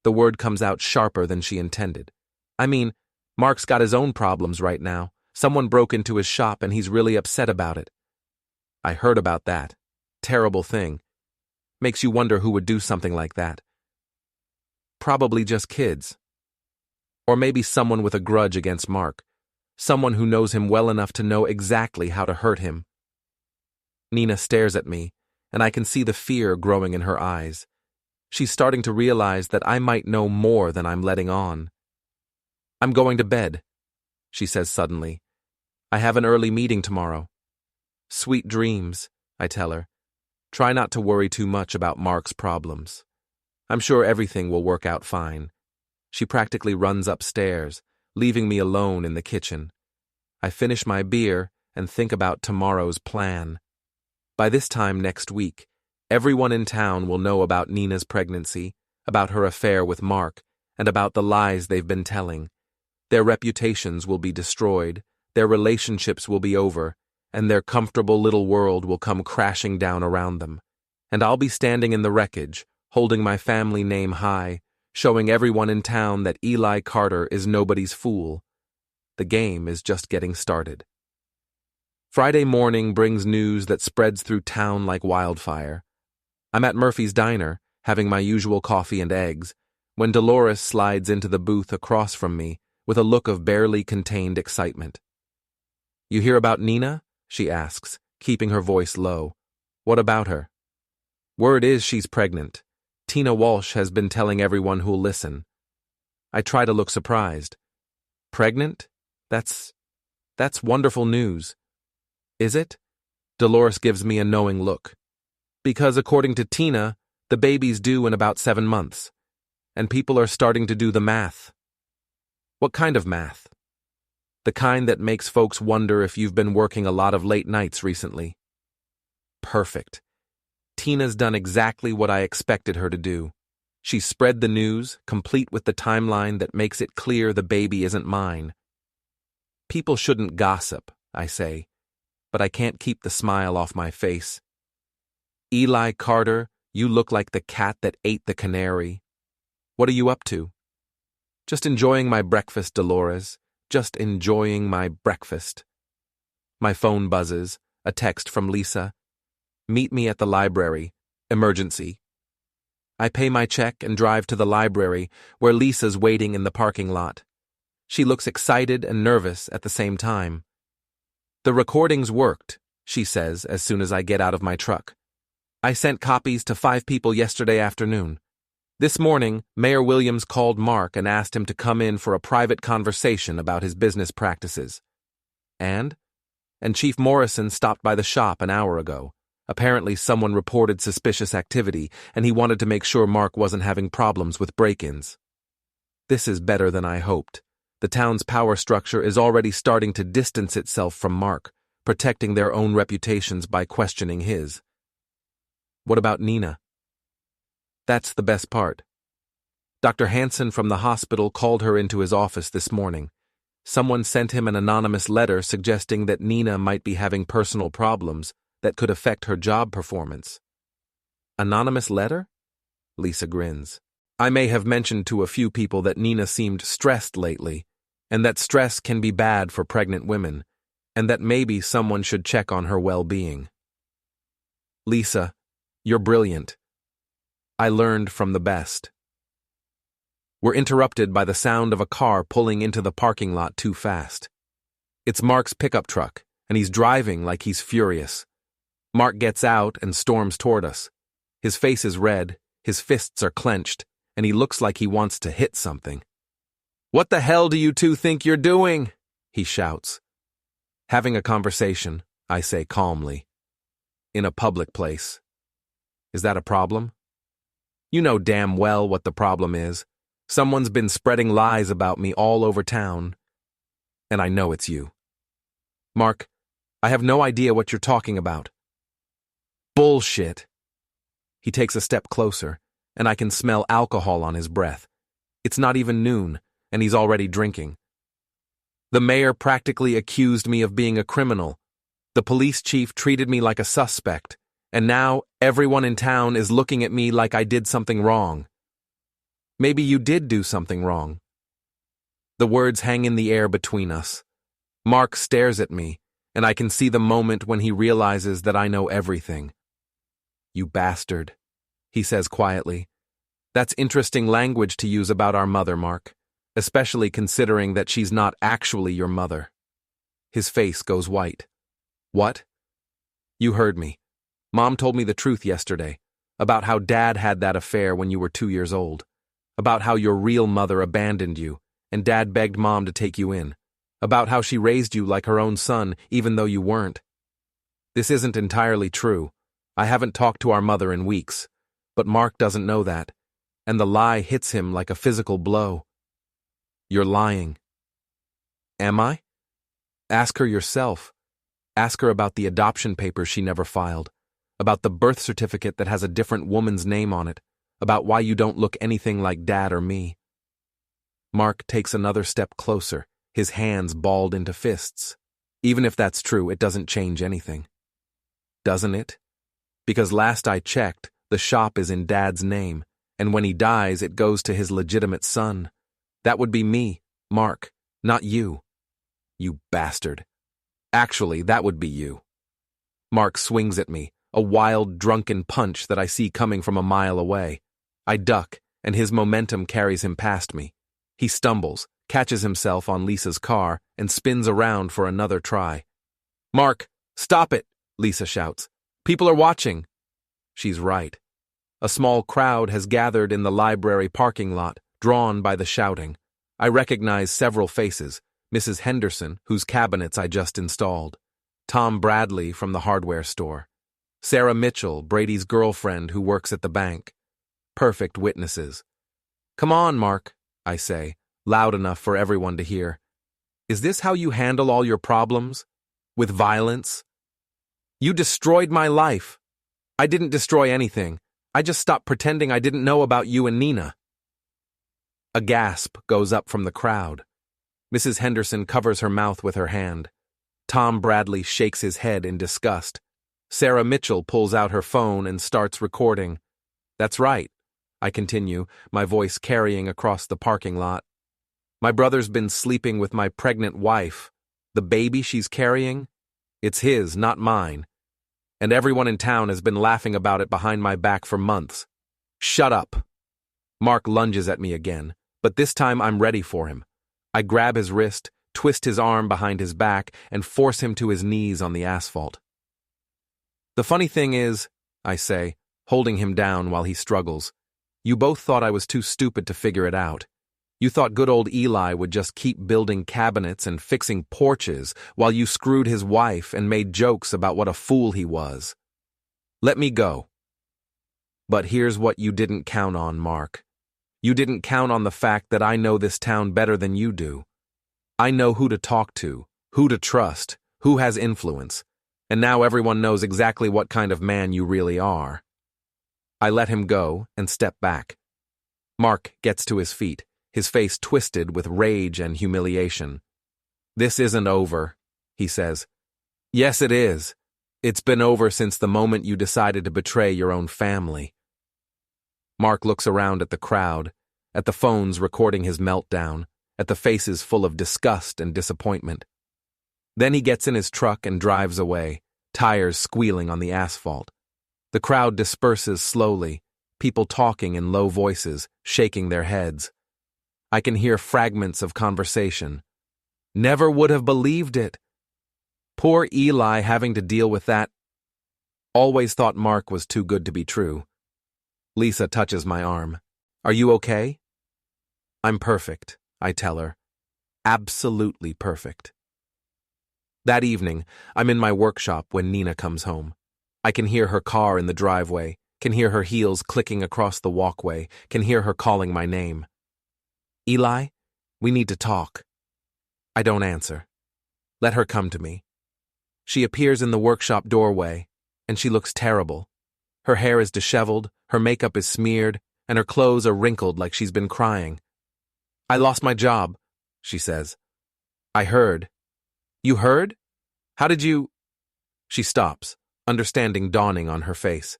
The word comes out sharper than she intended. I mean, Mark's got his own problems right now. Someone broke into his shop and he's really upset about it. I heard about that. Terrible thing. Makes you wonder who would do something like that. Probably just kids. Or maybe someone with a grudge against Mark. Someone who knows him well enough to know exactly how to hurt him. Nina stares at me, and I can see the fear growing in her eyes. She's starting to realize that I might know more than I'm letting on. I'm going to bed, she says suddenly. I have an early meeting tomorrow. Sweet dreams, I tell her. Try not to worry too much about Mark's problems. I'm sure everything will work out fine. She practically runs upstairs, leaving me alone in the kitchen. I finish my beer and think about tomorrow's plan. By this time next week, everyone in town will know about Nina's pregnancy, about her affair with Mark, and about the lies they've been telling. Their reputations will be destroyed, their relationships will be over, and their comfortable little world will come crashing down around them. And I'll be standing in the wreckage, holding my family name high, showing everyone in town that Eli Carter is nobody's fool. The game is just getting started. Friday morning brings news that spreads through town like wildfire. I'm at Murphy's Diner, having my usual coffee and eggs, when Dolores slides into the booth across from me with a look of barely contained excitement. You hear about Nina? She asks, keeping her voice low. What about her? Word is she's pregnant. Tina Walsh has been telling everyone who'll listen. I try to look surprised. Pregnant? That's wonderful news. Is it? Dolores gives me a knowing look. Because according to Tina, the baby's due in about 7 months. And people are starting to do the math. What kind of math? The kind that makes folks wonder if you've been working a lot of late nights recently. Perfect. Tina's done exactly what I expected her to do. She's spread the news, complete with the timeline that makes it clear the baby isn't mine. People shouldn't gossip, I say, but I can't keep the smile off my face. Eli Carter, you look like the cat that ate the canary. What are you up to? Just enjoying my breakfast, Dolores. Just enjoying my breakfast. My phone buzzes, a text from Lisa. Meet me at the library. Emergency. I pay my check and drive to the library, where Lisa's waiting in the parking lot. She looks excited and nervous at the same time. The recordings worked, she says as soon as I get out of my truck. I sent copies to 5 people yesterday afternoon. This morning, Mayor Williams called Mark and asked him to come in for a private conversation about his business practices. And Chief Morrison stopped by the shop an hour ago. Apparently someone reported suspicious activity, and he wanted to make sure Mark wasn't having problems with break-ins. This is better than I hoped. The town's power structure is already starting to distance itself from Mark, protecting their own reputations by questioning his. What about Nina? That's the best part. Dr. Hansen from the hospital called her into his office this morning. Someone sent him an anonymous letter suggesting that Nina might be having personal problems that could affect her job performance. Anonymous letter? Lisa grins. I may have mentioned to a few people that Nina seemed stressed lately, and that stress can be bad for pregnant women, and that maybe someone should check on her well-being. Lisa, you're brilliant. I learned from the best. We're interrupted by the sound of a car pulling into the parking lot too fast. It's Mark's pickup truck, and he's driving like he's furious. Mark gets out and storms toward us. His face is red, his fists are clenched, and he looks like he wants to hit something. "What the hell do you two think you're doing?" he shouts. "Having a conversation," I say calmly. "In a public place. Is that a problem?" "You know damn well what the problem is. Someone's been spreading lies about me all over town. And I know it's you." "Mark, I have no idea what you're talking about." "Bullshit." He takes a step closer, and I can smell alcohol on his breath. It's not even noon, and he's already drinking. "The mayor practically accused me of being a criminal. The police chief treated me like a suspect, and now everyone in town is looking at me like I did something wrong." "Maybe you did do something wrong." The words hang in the air between us. Mark stares at me, and I can see the moment when he realizes that I know everything. "You bastard," he says quietly. "That's interesting language to use about our mother, Mark, especially considering that she's not actually your mother." His face goes white. "What?" "You heard me. Mom told me the truth yesterday, about how Dad had that affair when you were 2 years old, about how your real mother abandoned you, and Dad begged Mom to take you in, about how she raised you like her own son even though you weren't. This isn't entirely true. I haven't talked to our mother in weeks, but Mark doesn't know that, and the lie hits him like a physical blow." "You're lying." "Am I? Ask her yourself. Ask her about the adoption papers she never filed, about the birth certificate that has a different woman's name on it, about why you don't look anything like Dad or me." Mark takes another step closer, his hands balled into fists. "Even if that's true, it doesn't change anything." "Doesn't it? Because last I checked, the shop is in Dad's name, and when he dies, it goes to his legitimate son. That would be me, Mark, not you." "You bastard. Actually, that would be you." Mark swings at me, a wild, drunken punch that I see coming from a mile away. I duck, and his momentum carries him past me. He stumbles, catches himself on Lisa's car, and spins around for another try. "Mark, stop it," Lisa shouts. "People are watching." She's right. A small crowd has gathered in the library parking lot, drawn by the shouting. I recognize several faces: Mrs. Henderson, whose cabinets I just installed; Tom Bradley from the hardware store; Sarah Mitchell, Brady's girlfriend who works at the bank. Perfect witnesses. "Come on, Mark," I say, loud enough for everyone to hear. "Is this how you handle all your problems? With violence? You destroyed my life." "I didn't destroy anything. I just stopped pretending I didn't know about you and Nina." A gasp goes up from the crowd. Mrs. Henderson covers her mouth with her hand. Tom Bradley shakes his head in disgust. Sarah Mitchell pulls out her phone and starts recording. "That's right," I continue, my voice carrying across the parking lot. "My brother's been sleeping with my pregnant wife. The baby she's carrying? It's his, not mine. And everyone in town has been laughing about it behind my back for months." "Shut up." Mark lunges at me again, but this time I'm ready for him. I grab his wrist, twist his arm behind his back, and force him to his knees on the asphalt. "The funny thing is," I say, holding him down while he struggles, "you both thought I was too stupid to figure it out. You thought good old Eli would just keep building cabinets and fixing porches while you screwed his wife and made jokes about what a fool he was. Let me go." "But here's what you didn't count on, Mark. You didn't count on the fact that I know this town better than you do. I know who to talk to, who to trust, who has influence, and now everyone knows exactly what kind of man you really are." I let him go and step back. Mark gets to his feet, his face twisted with rage and humiliation. "This isn't over," he says. "Yes, it is. It's been over since the moment you decided to betray your own family." Mark looks around at the crowd, at the phones recording his meltdown, at the faces full of disgust and disappointment. Then he gets in his truck and drives away, tires squealing on the asphalt. The crowd disperses slowly, people talking in low voices, shaking their heads. I can hear fragments of conversation. "Never would have believed it. Poor Eli having to deal with that. Always thought Mark was too good to be true." Lisa touches my arm. "Are you okay?" "I'm perfect," I tell her. Absolutely perfect. That evening, I'm in my workshop when Nina comes home. I can hear her car in the driveway, can hear her heels clicking across the walkway, can hear her calling my name. Eli, we need to talk. I don't answer. Let her come to me. She appears in the workshop doorway, and she looks terrible. Her hair is disheveled, her makeup is smeared, and her clothes are wrinkled like she's been crying. I lost my job, she says. I heard. You heard? How did you… She stops, understanding dawning on her face.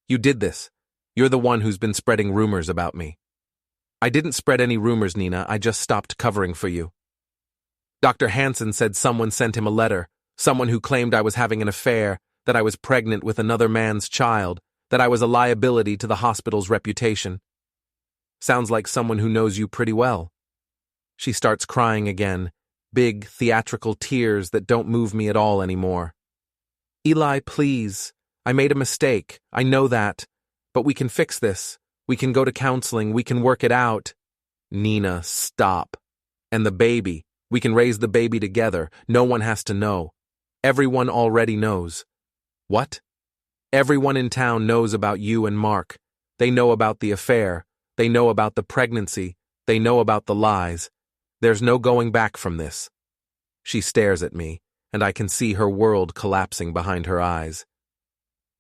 You did this. You're the one who's been spreading rumors about me. I didn't spread any rumors, Nina. I just stopped covering for you. Dr. Hansen said someone sent him a letter, someone who claimed I was having an affair, that I was pregnant with another man's child, that I was a liability to the hospital's reputation. Sounds like someone who knows you pretty well. She starts crying again, big, theatrical tears that don't move me at all anymore. Eli, please. I made a mistake. I know that. But we can fix this. We can go to counseling. We can work it out. Nina, stop. And the baby. We can raise the baby together. No one has to know. Everyone already knows. What? Everyone in town knows about you and Mark. They know about the affair. They know about the pregnancy. They know about the lies. There's no going back from this. She stares at me, and I can see her world collapsing behind her eyes.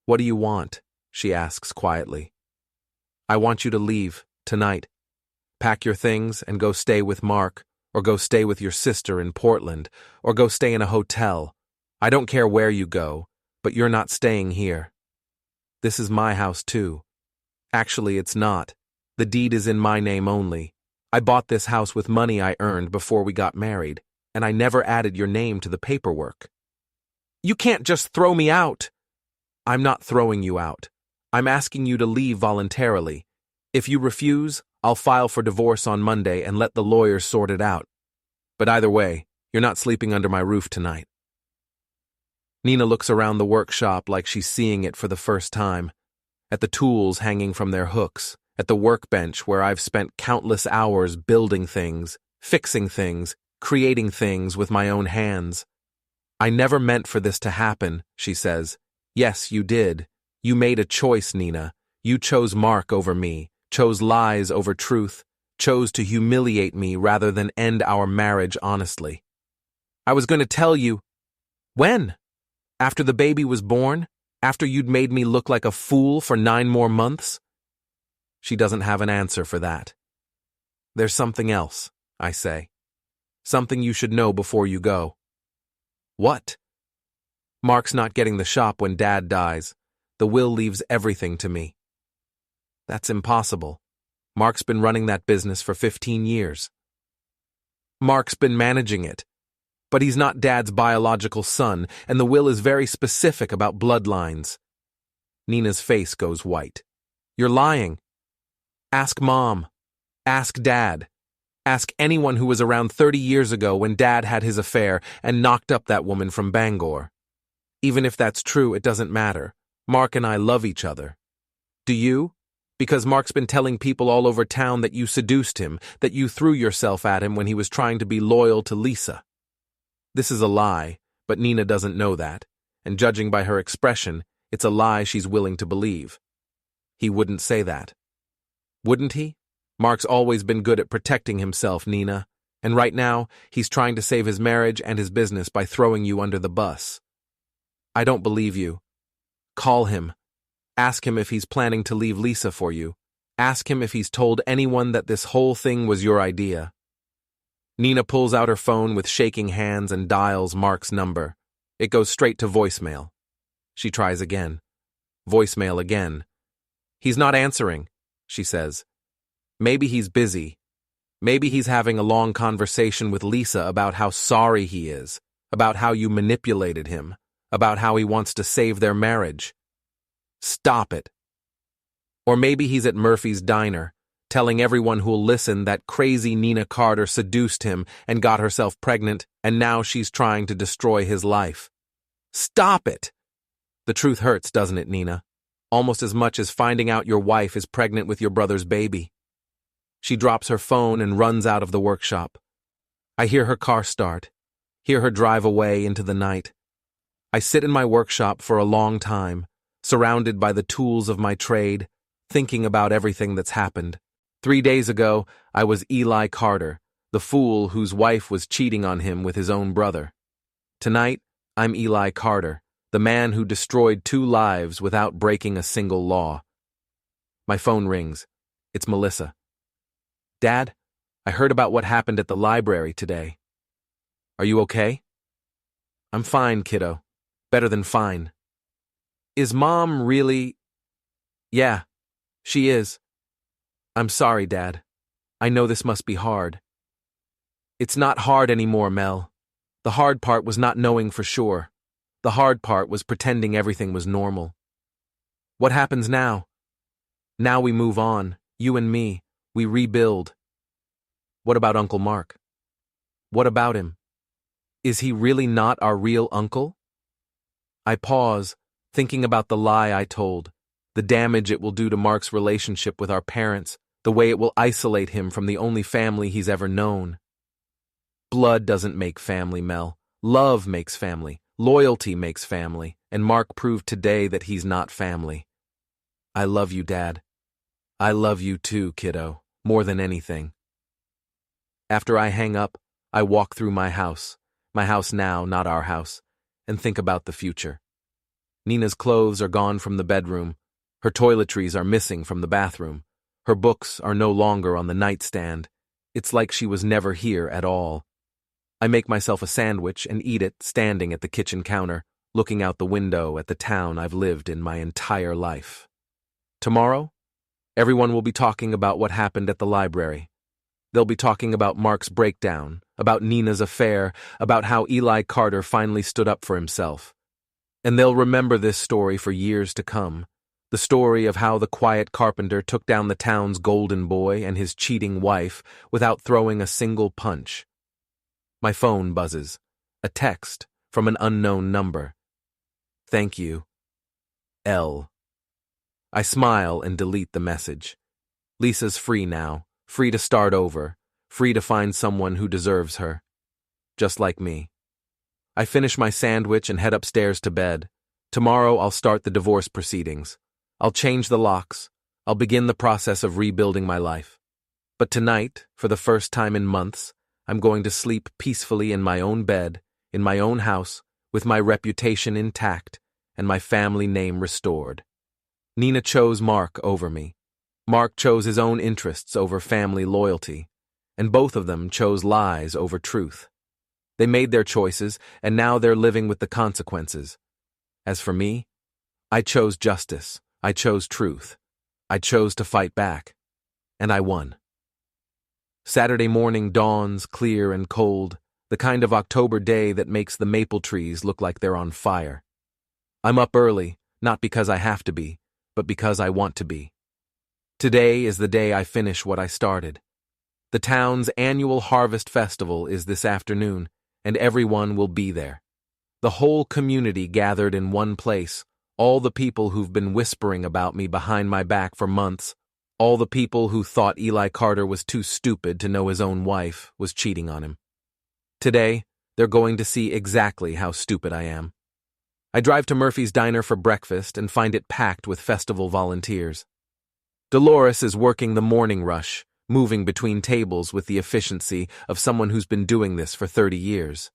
What do you want? She asks quietly. I want you to leave, tonight. Pack your things and go stay with Mark, or go stay with your sister in Portland, or go stay in a hotel. I don't care where you go, but you're not staying here. This is my house too. Actually, it's not. The deed is in my name only. I bought this house with money I earned before we got married, and I never added your name to the paperwork. You can't just throw me out. I'm not throwing you out. I'm asking you to leave voluntarily. If you refuse, I'll file for divorce on Monday and let the lawyers sort it out. But either way, you're not sleeping under my roof tonight. Nina looks around the workshop like she's seeing it for the first time, at the tools hanging from their hooks, at the workbench where I've spent countless hours building things, fixing things, creating things with my own hands. I never meant for this to happen, she says. Yes, you did. You made a choice, Nina. You chose Mark over me, chose lies over truth, chose to humiliate me rather than end our marriage honestly. I was going to tell you. When? After the baby was born? After you'd made me look like a fool for 9 more months? She doesn't have an answer for that. There's something else, I say. Something you should know before you go. What? Mark's not getting the shop when Dad dies. The will leaves everything to me. That's impossible. Mark's been running that business for 15 years. Mark's been managing it. But he's not Dad's biological son, and the will is very specific about bloodlines. Nina's face goes white. You're lying. Ask Mom. Ask Dad. Ask anyone who was around 30 years ago when Dad had his affair and knocked up that woman from Bangor. Even if that's true, it doesn't matter. Mark and I love each other. Do you? Because Mark's been telling people all over town that you seduced him, that you threw yourself at him when he was trying to be loyal to Lisa. This is a lie, but Nina doesn't know that, and judging by her expression, it's a lie she's willing to believe. He wouldn't say that. Wouldn't he? Mark's always been good at protecting himself, Nina, and right now, he's trying to save his marriage and his business by throwing you under the bus. I don't believe you. Call him. Ask him if he's planning to leave Lisa for you. Ask him if he's told anyone that this whole thing was your idea. Nina pulls out her phone with shaking hands and dials Mark's number. It goes straight to voicemail. She tries again. Voicemail again. He's not answering, she says. Maybe he's busy. Maybe he's having a long conversation with Lisa about how sorry he is, about how you manipulated him, about how he wants to save their marriage. Stop it. Or maybe he's at Murphy's diner, telling everyone who'll listen that crazy Nina Carter seduced him and got herself pregnant, and now she's trying to destroy his life. Stop it! The truth hurts, doesn't it, Nina? Almost as much as finding out your wife is pregnant with your brother's baby. She drops her phone and runs out of the workshop. I hear her car start, hear her drive away into the night. I sit in my workshop for a long time, surrounded by the tools of my trade, thinking about everything that's happened. 3 days ago, I was Eli Carter, the fool whose wife was cheating on him with his own brother. Tonight, I'm Eli Carter, the man who destroyed 2 lives without breaking a single law. My phone rings. It's Melissa. Dad, I heard about what happened at the library today. Are you okay? I'm fine, kiddo. Better than fine. Is Mom really... Yeah, she is. I'm sorry, Dad. I know this must be hard. It's not hard anymore, Mel. The hard part was not knowing for sure. The hard part was pretending everything was normal. What happens now? Now we move on, you and me. We rebuild. What about Uncle Mark? What about him? Is he really not our real uncle? I pause, thinking about the lie I told, the damage it will do to Mark's relationship with our parents, the way it will isolate him from the only family he's ever known. Blood doesn't make family, Mel. Love makes family. Loyalty makes family. And Mark proved today that he's not family. I love you, Dad. I love you too, kiddo, more than anything. After I hang up, I walk through my house now, not our house, and think about the future. Nina's clothes are gone from the bedroom. Her toiletries are missing from the bathroom. Her books are no longer on the nightstand. It's like she was never here at all. I make myself a sandwich and eat it standing at the kitchen counter, looking out the window at the town I've lived in my entire life. Tomorrow, everyone will be talking about what happened at the library. They'll be talking about Mark's breakdown, about Nina's affair, about how Eli Carter finally stood up for himself. And they'll remember this story for years to come, the story of how the quiet carpenter took down the town's golden boy and his cheating wife without throwing a single punch. My phone buzzes, a text from an unknown number. Thank you. L. I smile and delete the message. Lisa's free now. Free to start over, free to find someone who deserves her. Just like me. I finish my sandwich and head upstairs to bed. Tomorrow I'll start the divorce proceedings. I'll change the locks. I'll begin the process of rebuilding my life. But tonight, for the first time in months, I'm going to sleep peacefully in my own bed, in my own house, with my reputation intact and my family name restored. Nina chose Mark over me. Mark chose his own interests over family loyalty, and both of them chose lies over truth. They made their choices, and now they're living with the consequences. As for me, I chose justice, I chose truth, I chose to fight back, and I won. Saturday morning dawns clear and cold, the kind of October day that makes the maple trees look like they're on fire. I'm up early, not because I have to be, but because I want to be. Today is the day I finish what I started. The town's annual harvest festival is this afternoon, and everyone will be there. The whole community gathered in one place, all the people who've been whispering about me behind my back for months, all the people who thought Eli Carter was too stupid to know his own wife was cheating on him. Today, they're going to see exactly how stupid I am. I drive to Murphy's Diner for breakfast and find it packed with festival volunteers. Dolores is working the morning rush, moving between tables with the efficiency of someone who's been doing this for 30 years.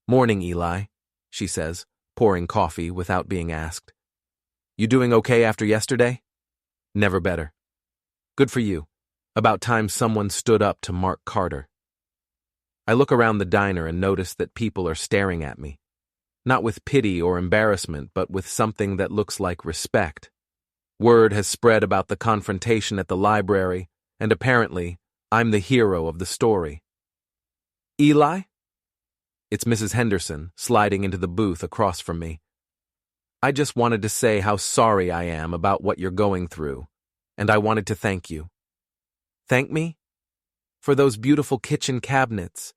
Morning, Eli, she says, pouring coffee without being asked. You doing okay after yesterday? Never better. Good for you. About time someone stood up to Mark Carter. I look around the diner and notice that people are staring at me. Not with pity or embarrassment, but with something that looks like respect. Word has spread about the confrontation at the library, and apparently, I'm the hero of the story. Eli? It's Mrs. Henderson, sliding into the booth across from me. I just wanted to say how sorry I am about what you're going through, and I wanted to thank you. Thank me? For those beautiful kitchen cabinets.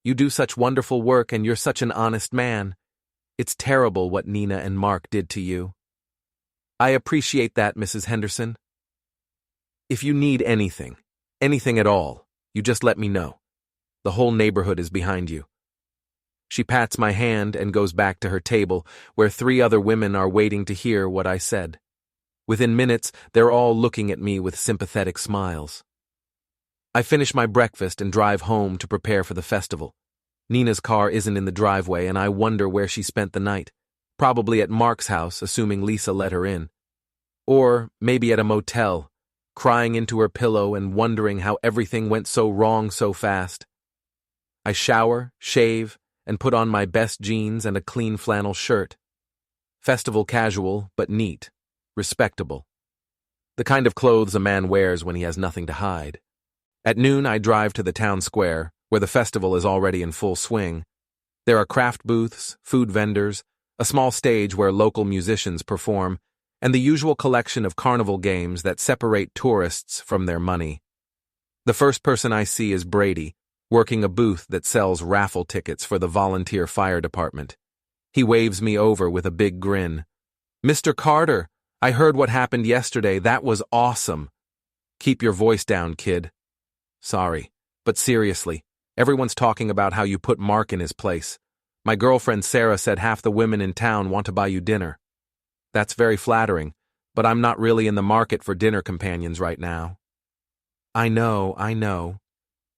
You do such wonderful work and you're such an honest man. It's terrible what Nina and Mark did to you. I appreciate that, Mrs. Henderson. If you need anything, Anything at all. You just let me know. The whole neighborhood is behind you. She pats my hand and goes back to her table, where 3 other women are waiting to hear what I said. Within minutes, they're all looking at me with sympathetic smiles. I finish my breakfast and drive home to prepare for the festival. Nina's car isn't in the driveway, and I wonder where she spent the night. Probably at Mark's house, assuming Lisa let her in. Or maybe at a motel, crying into her pillow and wondering how everything went so wrong so fast. I shower, shave, and put on my best jeans and a clean flannel shirt. Festival casual, but neat, respectable. The kind of clothes a man wears when he has nothing to hide. At noon, I drive to the town square, where the festival is already in full swing. There are craft booths, food vendors, a small stage where local musicians perform, and the usual collection of carnival games that separate tourists from their money. The first person I see is Brady, working a booth that sells raffle tickets for the volunteer fire department. He waves me over with a big grin. "Mr. Carter, I heard what happened yesterday. That was awesome." "Keep your voice down, kid." "Sorry, but seriously, everyone's talking about how you put Mark in his place. My girlfriend Sarah said half the women in town want to buy you dinner." "That's very flattering, but I'm not really in the market for dinner companions right now." I know.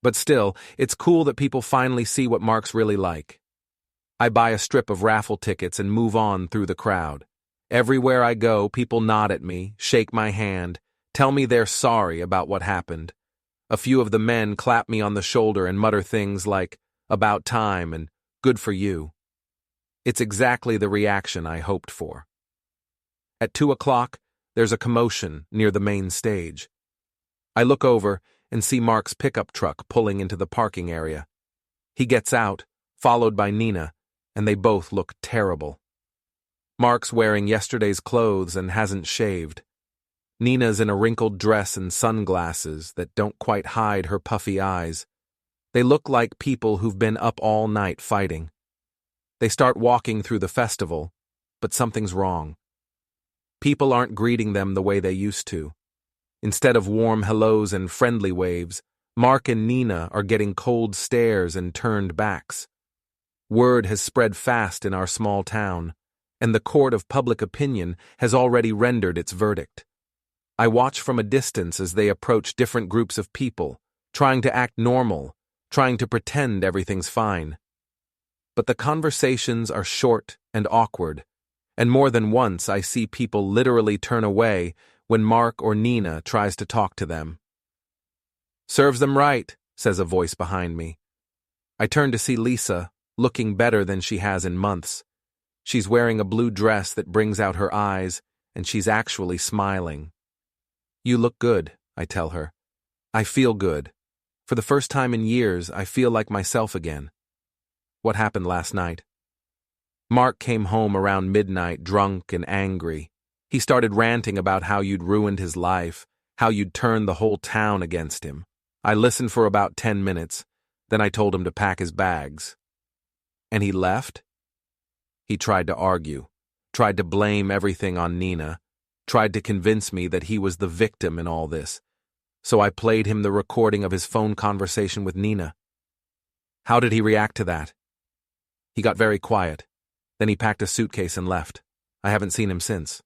But still, it's cool that people finally see what Mark's really like. I buy a strip of raffle tickets and move on through the crowd. Everywhere I go, people nod at me, shake my hand, tell me they're sorry about what happened. A few of the men clap me on the shoulder and mutter things like, "About time" and "Good for you." It's exactly the reaction I hoped for. At 2 o'clock, there's a commotion near the main stage. I look over and see Mark's pickup truck pulling into the parking area. He gets out, followed by Nina, and they both look terrible. Mark's wearing yesterday's clothes and hasn't shaved. Nina's in a wrinkled dress and sunglasses that don't quite hide her puffy eyes. They look like people who've been up all night fighting. They start walking through the festival, but something's wrong. People aren't greeting them the way they used to. Instead of warm hellos and friendly waves, Mark and Nina are getting cold stares and turned backs. Word has spread fast in our small town, and the court of public opinion has already rendered its verdict. I watch from a distance as they approach different groups of people, trying to act normal, trying to pretend everything's fine. But the conversations are short and awkward, and more than once I see people literally turn away when Mark or Nina tries to talk to them. "Serves them right," says a voice behind me. I turn to see Lisa, looking better than she has in months. She's wearing a blue dress that brings out her eyes, and she's actually smiling. "You look good," I tell her. "I feel good. For the first time in years, I feel like myself again." "What happened last night?" "Mark came home around midnight, drunk and angry. He started ranting about how you'd ruined his life, how you'd turned the whole town against him. I listened for about 10 minutes, then I told him to pack his bags." "And he left?" "He tried to argue, tried to blame everything on Nina, tried to convince me that he was the victim in all this. So I played him the recording of his phone conversation with Nina." "How did he react to that?" "He got very quiet. Then he packed a suitcase and left. I haven't seen him since."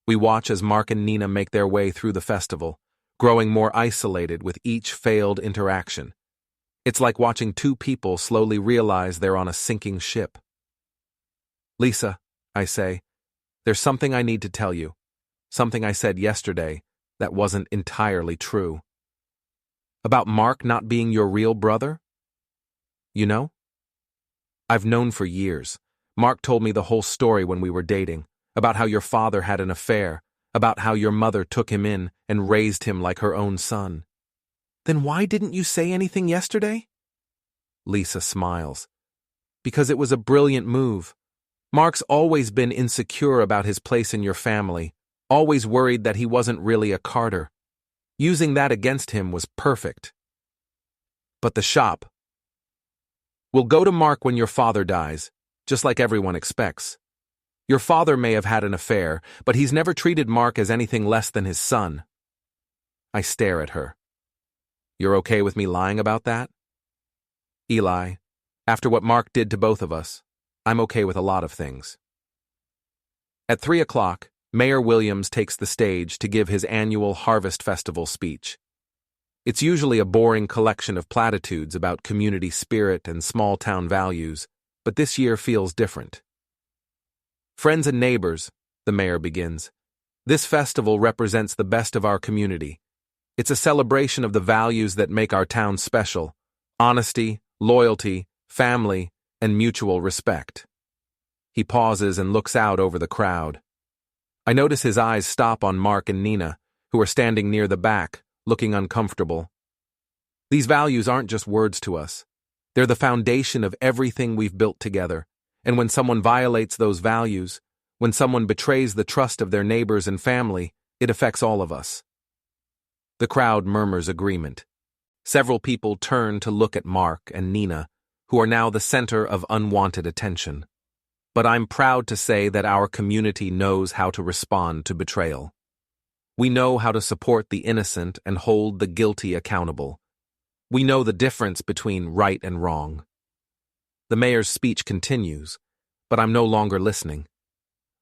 We watch as Mark and Nina make their way through the festival, growing more isolated with each failed interaction. It's like watching 2 people slowly realize they're on a sinking ship. "Lisa," I say, "there's something I need to tell you. Something I said yesterday that wasn't entirely true." "About Mark not being your real brother?" "You know?" "I've known for years. Mark told me the whole story when we were dating. About how your father had an affair, about how your mother took him in and raised him like her own son." "Then why didn't you say anything yesterday?" Lisa smiles. "Because it was a brilliant move. Mark's always been insecure about his place in your family, always worried that he wasn't really a Carter. Using that against him was perfect." "But the shop?" "We'll go to Mark when your father dies, just like everyone expects. Your father may have had an affair, but he's never treated Mark as anything less than his son." I stare at her. You're okay with me lying about that? Eli, after what Mark did to both of us, I'm okay with a lot of things. At 3 o'clock, Mayor Williams takes the stage to give his annual Harvest Festival speech. It's usually a boring collection of platitudes about community spirit and small-town values, but this year feels different. Friends and neighbors, the mayor begins, this festival represents the best of our community. It's a celebration of the values that make our town special: honesty, loyalty, family, and mutual respect. He pauses and looks out over the crowd. I notice his eyes stop on Mark and Nina, who are standing near the back, looking uncomfortable. These values aren't just words to us. They're the foundation of everything we've built together, and when someone violates those values, when someone betrays the trust of their neighbors and family, it affects all of us. The crowd murmurs agreement. Several people turn to look at Mark and Nina, who are now the center of unwanted attention. But I'm proud to say that our community knows how to respond to betrayal. We know how to support the innocent and hold the guilty accountable. We know the difference between right and wrong. The mayor's speech continues, but I'm no longer listening.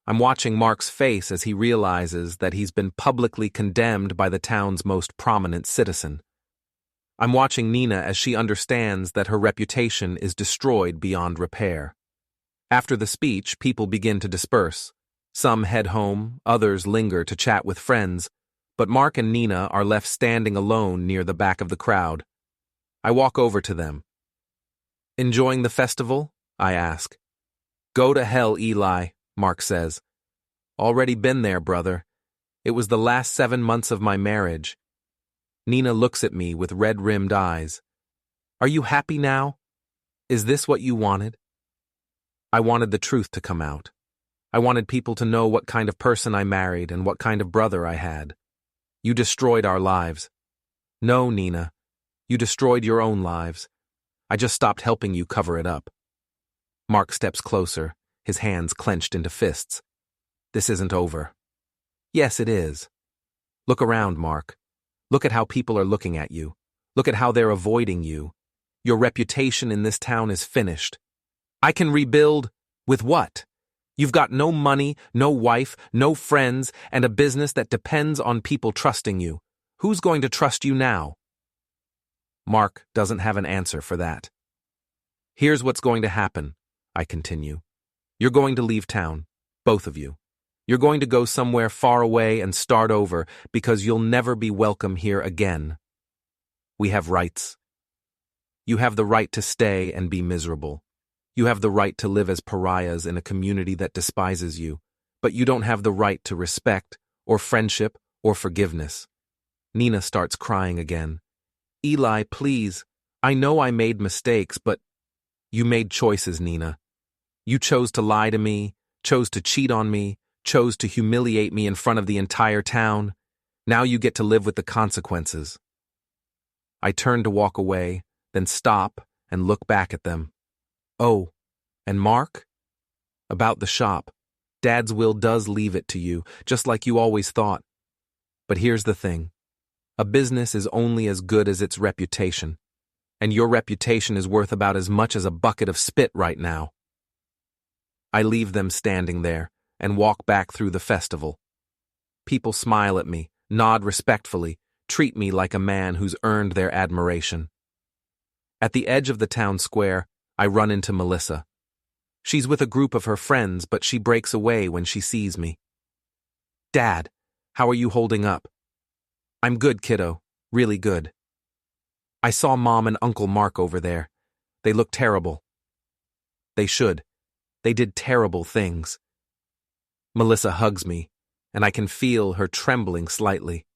I'm watching Mark's face as he realizes that he's been publicly condemned by the town's most prominent citizen. I'm watching Nina as she understands that her reputation is destroyed beyond repair. After the speech, people begin to disperse. Some head home, others linger to chat with friends, but Mark and Nina are left standing alone near the back of the crowd. I walk over to them. "Enjoying the festival?" I ask. "Go to hell, Eli," Mark says. "Already been there, brother. It was the last 7 months of my marriage." Nina looks at me with red-rimmed eyes. "Are you happy now? Is this what you wanted?" I wanted the truth to come out. I wanted people to know what kind of person I married and what kind of brother I had. "You destroyed our lives." "No, Nina. You destroyed your own lives. I just stopped helping you cover it up." Mark steps closer, his hands clenched into fists. "This isn't over." "Yes, it is. Look around, Mark. Look at how people are looking at you. Look at how they're avoiding you. Your reputation in this town is finished. I can rebuild with what? You've got no money, no wife, no friends, and a business that depends on people trusting you. Who's going to trust you now?" Mark doesn't have an answer for that. "Here's what's going to happen," I continue. "You're going to leave town, both of you. You're going to go somewhere far away and start over because you'll never be welcome here again. We have rights. You have the right to stay and be miserable. You have the right to live as pariahs in a community that despises you, but you don't have the right to respect, or friendship, or forgiveness." Nina starts crying again. "Eli, please. I know I made mistakes, but..." "You made choices, Nina. You chose to lie to me, chose to cheat on me, chose to humiliate me in front of the entire town. Now you get to live with the consequences." I turn to walk away, then stop and look back at them. "Oh, and Mark? About the shop. Dad's will does leave it to you, just like you always thought. But here's the thing. A business is only as good as its reputation, and your reputation is worth about as much as a bucket of spit right now." I leave them standing there and walk back through the festival. People smile at me, nod respectfully, treat me like a man who's earned their admiration. At the edge of the town square, I run into Melissa. She's with a group of her friends, but she breaks away when she sees me. "Dad, how are you holding up?" "I'm good, kiddo. Really good." "I saw Mom and Uncle Mark over there. They look terrible." "They should. They did terrible things." Melissa hugs me, and I can feel her trembling slightly.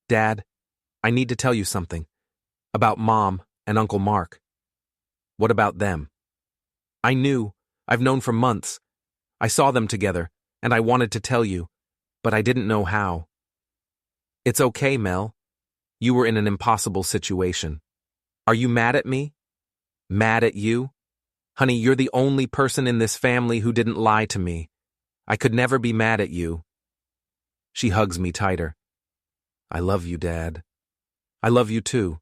"Dad, I need to tell you something. About Mom and Uncle Mark." "What about them?" I've known for months. I saw them together, and I wanted to tell you, but I didn't know how." "It's okay, Mel. You were in an impossible situation. Are you mad at me? Mad at you? Honey, you're the only person in this family who didn't lie to me. I could never be mad at you." She hugs me tighter. "I love you, Dad." I love you too.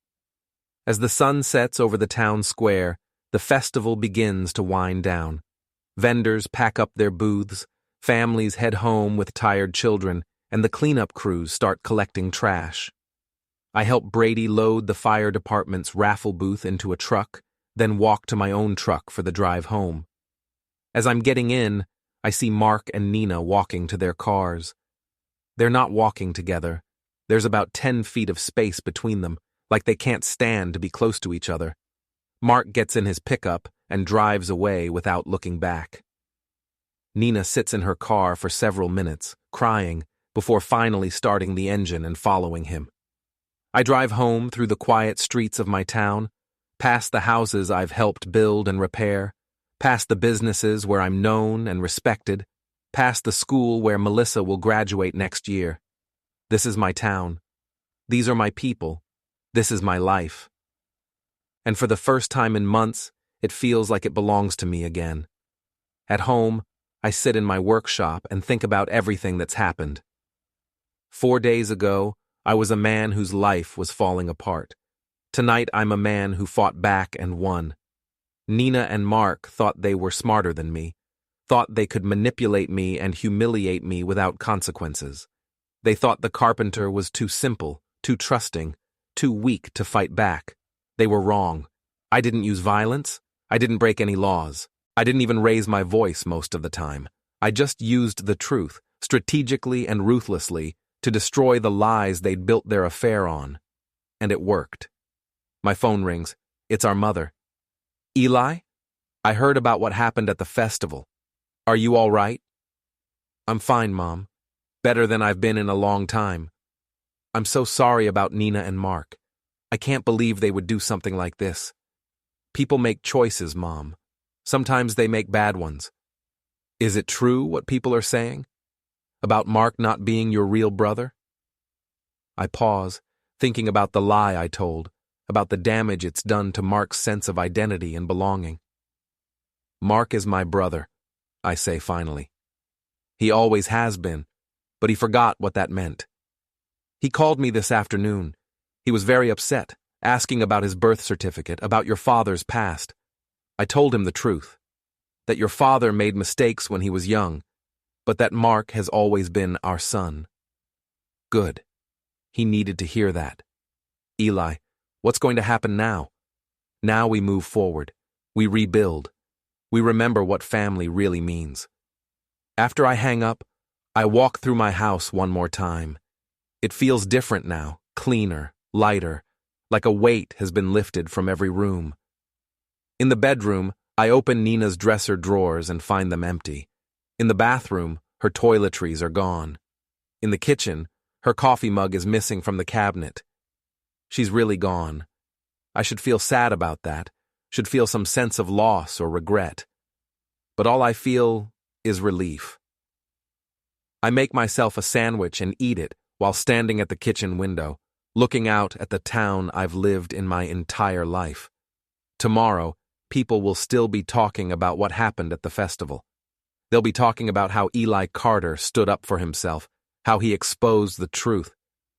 As the sun sets over the town square, the festival begins to wind down. Vendors pack up their booths, families head home with tired children, and the cleanup crews start collecting trash. I help Brady load the fire department's raffle booth into a truck, then walk to my own truck for the drive home. As I'm getting in, I see Mark and Nina walking to their cars. They're not walking together. There's about 10 feet of space between them, like they can't stand to be close to each other. Mark gets in his pickup and drives away without looking back. Nina sits in her car for several minutes, crying, before finally starting the engine and following him. I drive home through the quiet streets of my town, past the houses I've helped build and repair, past the businesses where I'm known and respected, past the school where Melissa will graduate next year. This is my town. These are my people. This is my life. And for the first time in months, it feels like it belongs to me again. At home, I sit in my workshop and think about everything that's happened. 4 days ago, I was a man whose life was falling apart. Tonight, I'm a man who fought back and won. Nina and Mark thought they were smarter than me, thought they could manipulate me and humiliate me without consequences. They thought the carpenter was too simple, too trusting, too weak to fight back. They were wrong. I didn't use violence. I didn't break any laws. I didn't even raise my voice most of the time. I just used the truth, strategically and ruthlessly, to destroy the lies they'd built their affair on. And it worked. My phone rings. It's our mother. Eli? I heard about what happened at the festival. Are you all right? I'm fine, Mom. Better than I've been in a long time. I'm so sorry about Nina and Mark. I can't believe they would do something like this. People make choices, Mom. Sometimes they make bad ones. Is it true what people are saying? About Mark not being your real brother? I pause, thinking about the lie I told, about the damage it's done to Mark's sense of identity and belonging. Mark is my brother, I say finally. He always has been, but he forgot what that meant. He called me this afternoon. He was very upset, asking about his birth certificate, about your father's past. I told him the truth, that your father made mistakes when he was young, but that Mark has always been our son. Good. He needed to hear that. Eli, what's going to happen now? Now we move forward. We rebuild. We remember what family really means. After I hang up, I walk through my house one more time. It feels different now, cleaner, lighter, like a weight has been lifted from every room. In the bedroom, I open Nina's dresser drawers and find them empty. In the bathroom, her toiletries are gone. In the kitchen, her coffee mug is missing from the cabinet. She's really gone. I should feel sad about that, should feel some sense of loss or regret. But all I feel is relief. I make myself a sandwich and eat it while standing at the kitchen window, looking out at the town I've lived in my entire life. Tomorrow, people will still be talking about what happened at the festival. They'll be talking about how Eli Carter stood up for himself, how he exposed the truth,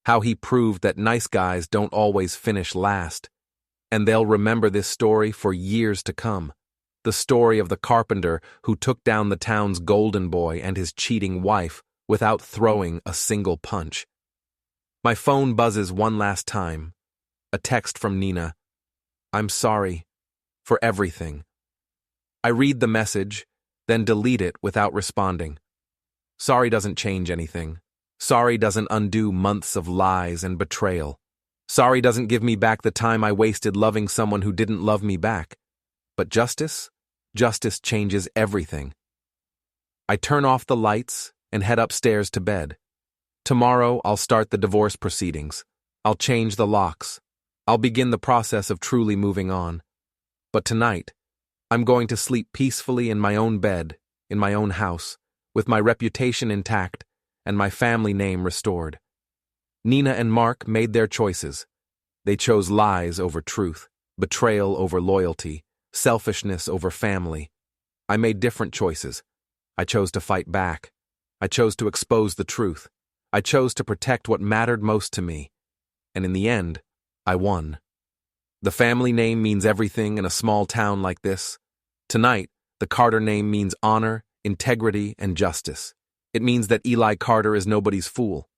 how he proved that nice guys don't always finish last. And they'll remember this story for years to come. The story of the carpenter who took down the town's golden boy and his cheating wife without throwing a single punch. My phone buzzes one last time. A text from Nina. I'm sorry for everything. I read the message, then delete it without responding. Sorry doesn't change anything. Sorry doesn't undo months of lies and betrayal. Sorry doesn't give me back the time I wasted loving someone who didn't love me back. But justice? Justice changes everything. I turn off the lights and head upstairs to bed. Tomorrow, I'll start the divorce proceedings. I'll change the locks. I'll begin the process of truly moving on. But tonight, I'm going to sleep peacefully in my own bed, in my own house, with my reputation intact and my family name restored. Nina and Mark made their choices. They chose lies over truth, betrayal over loyalty, selfishness over family. I made different choices. I chose to fight back. I chose to expose the truth. I chose to protect what mattered most to me. And in the end, I won. The family name means everything in a small town like this. Tonight, the Carter name means honor, integrity, and justice. It means that Eli Carter is nobody's fool.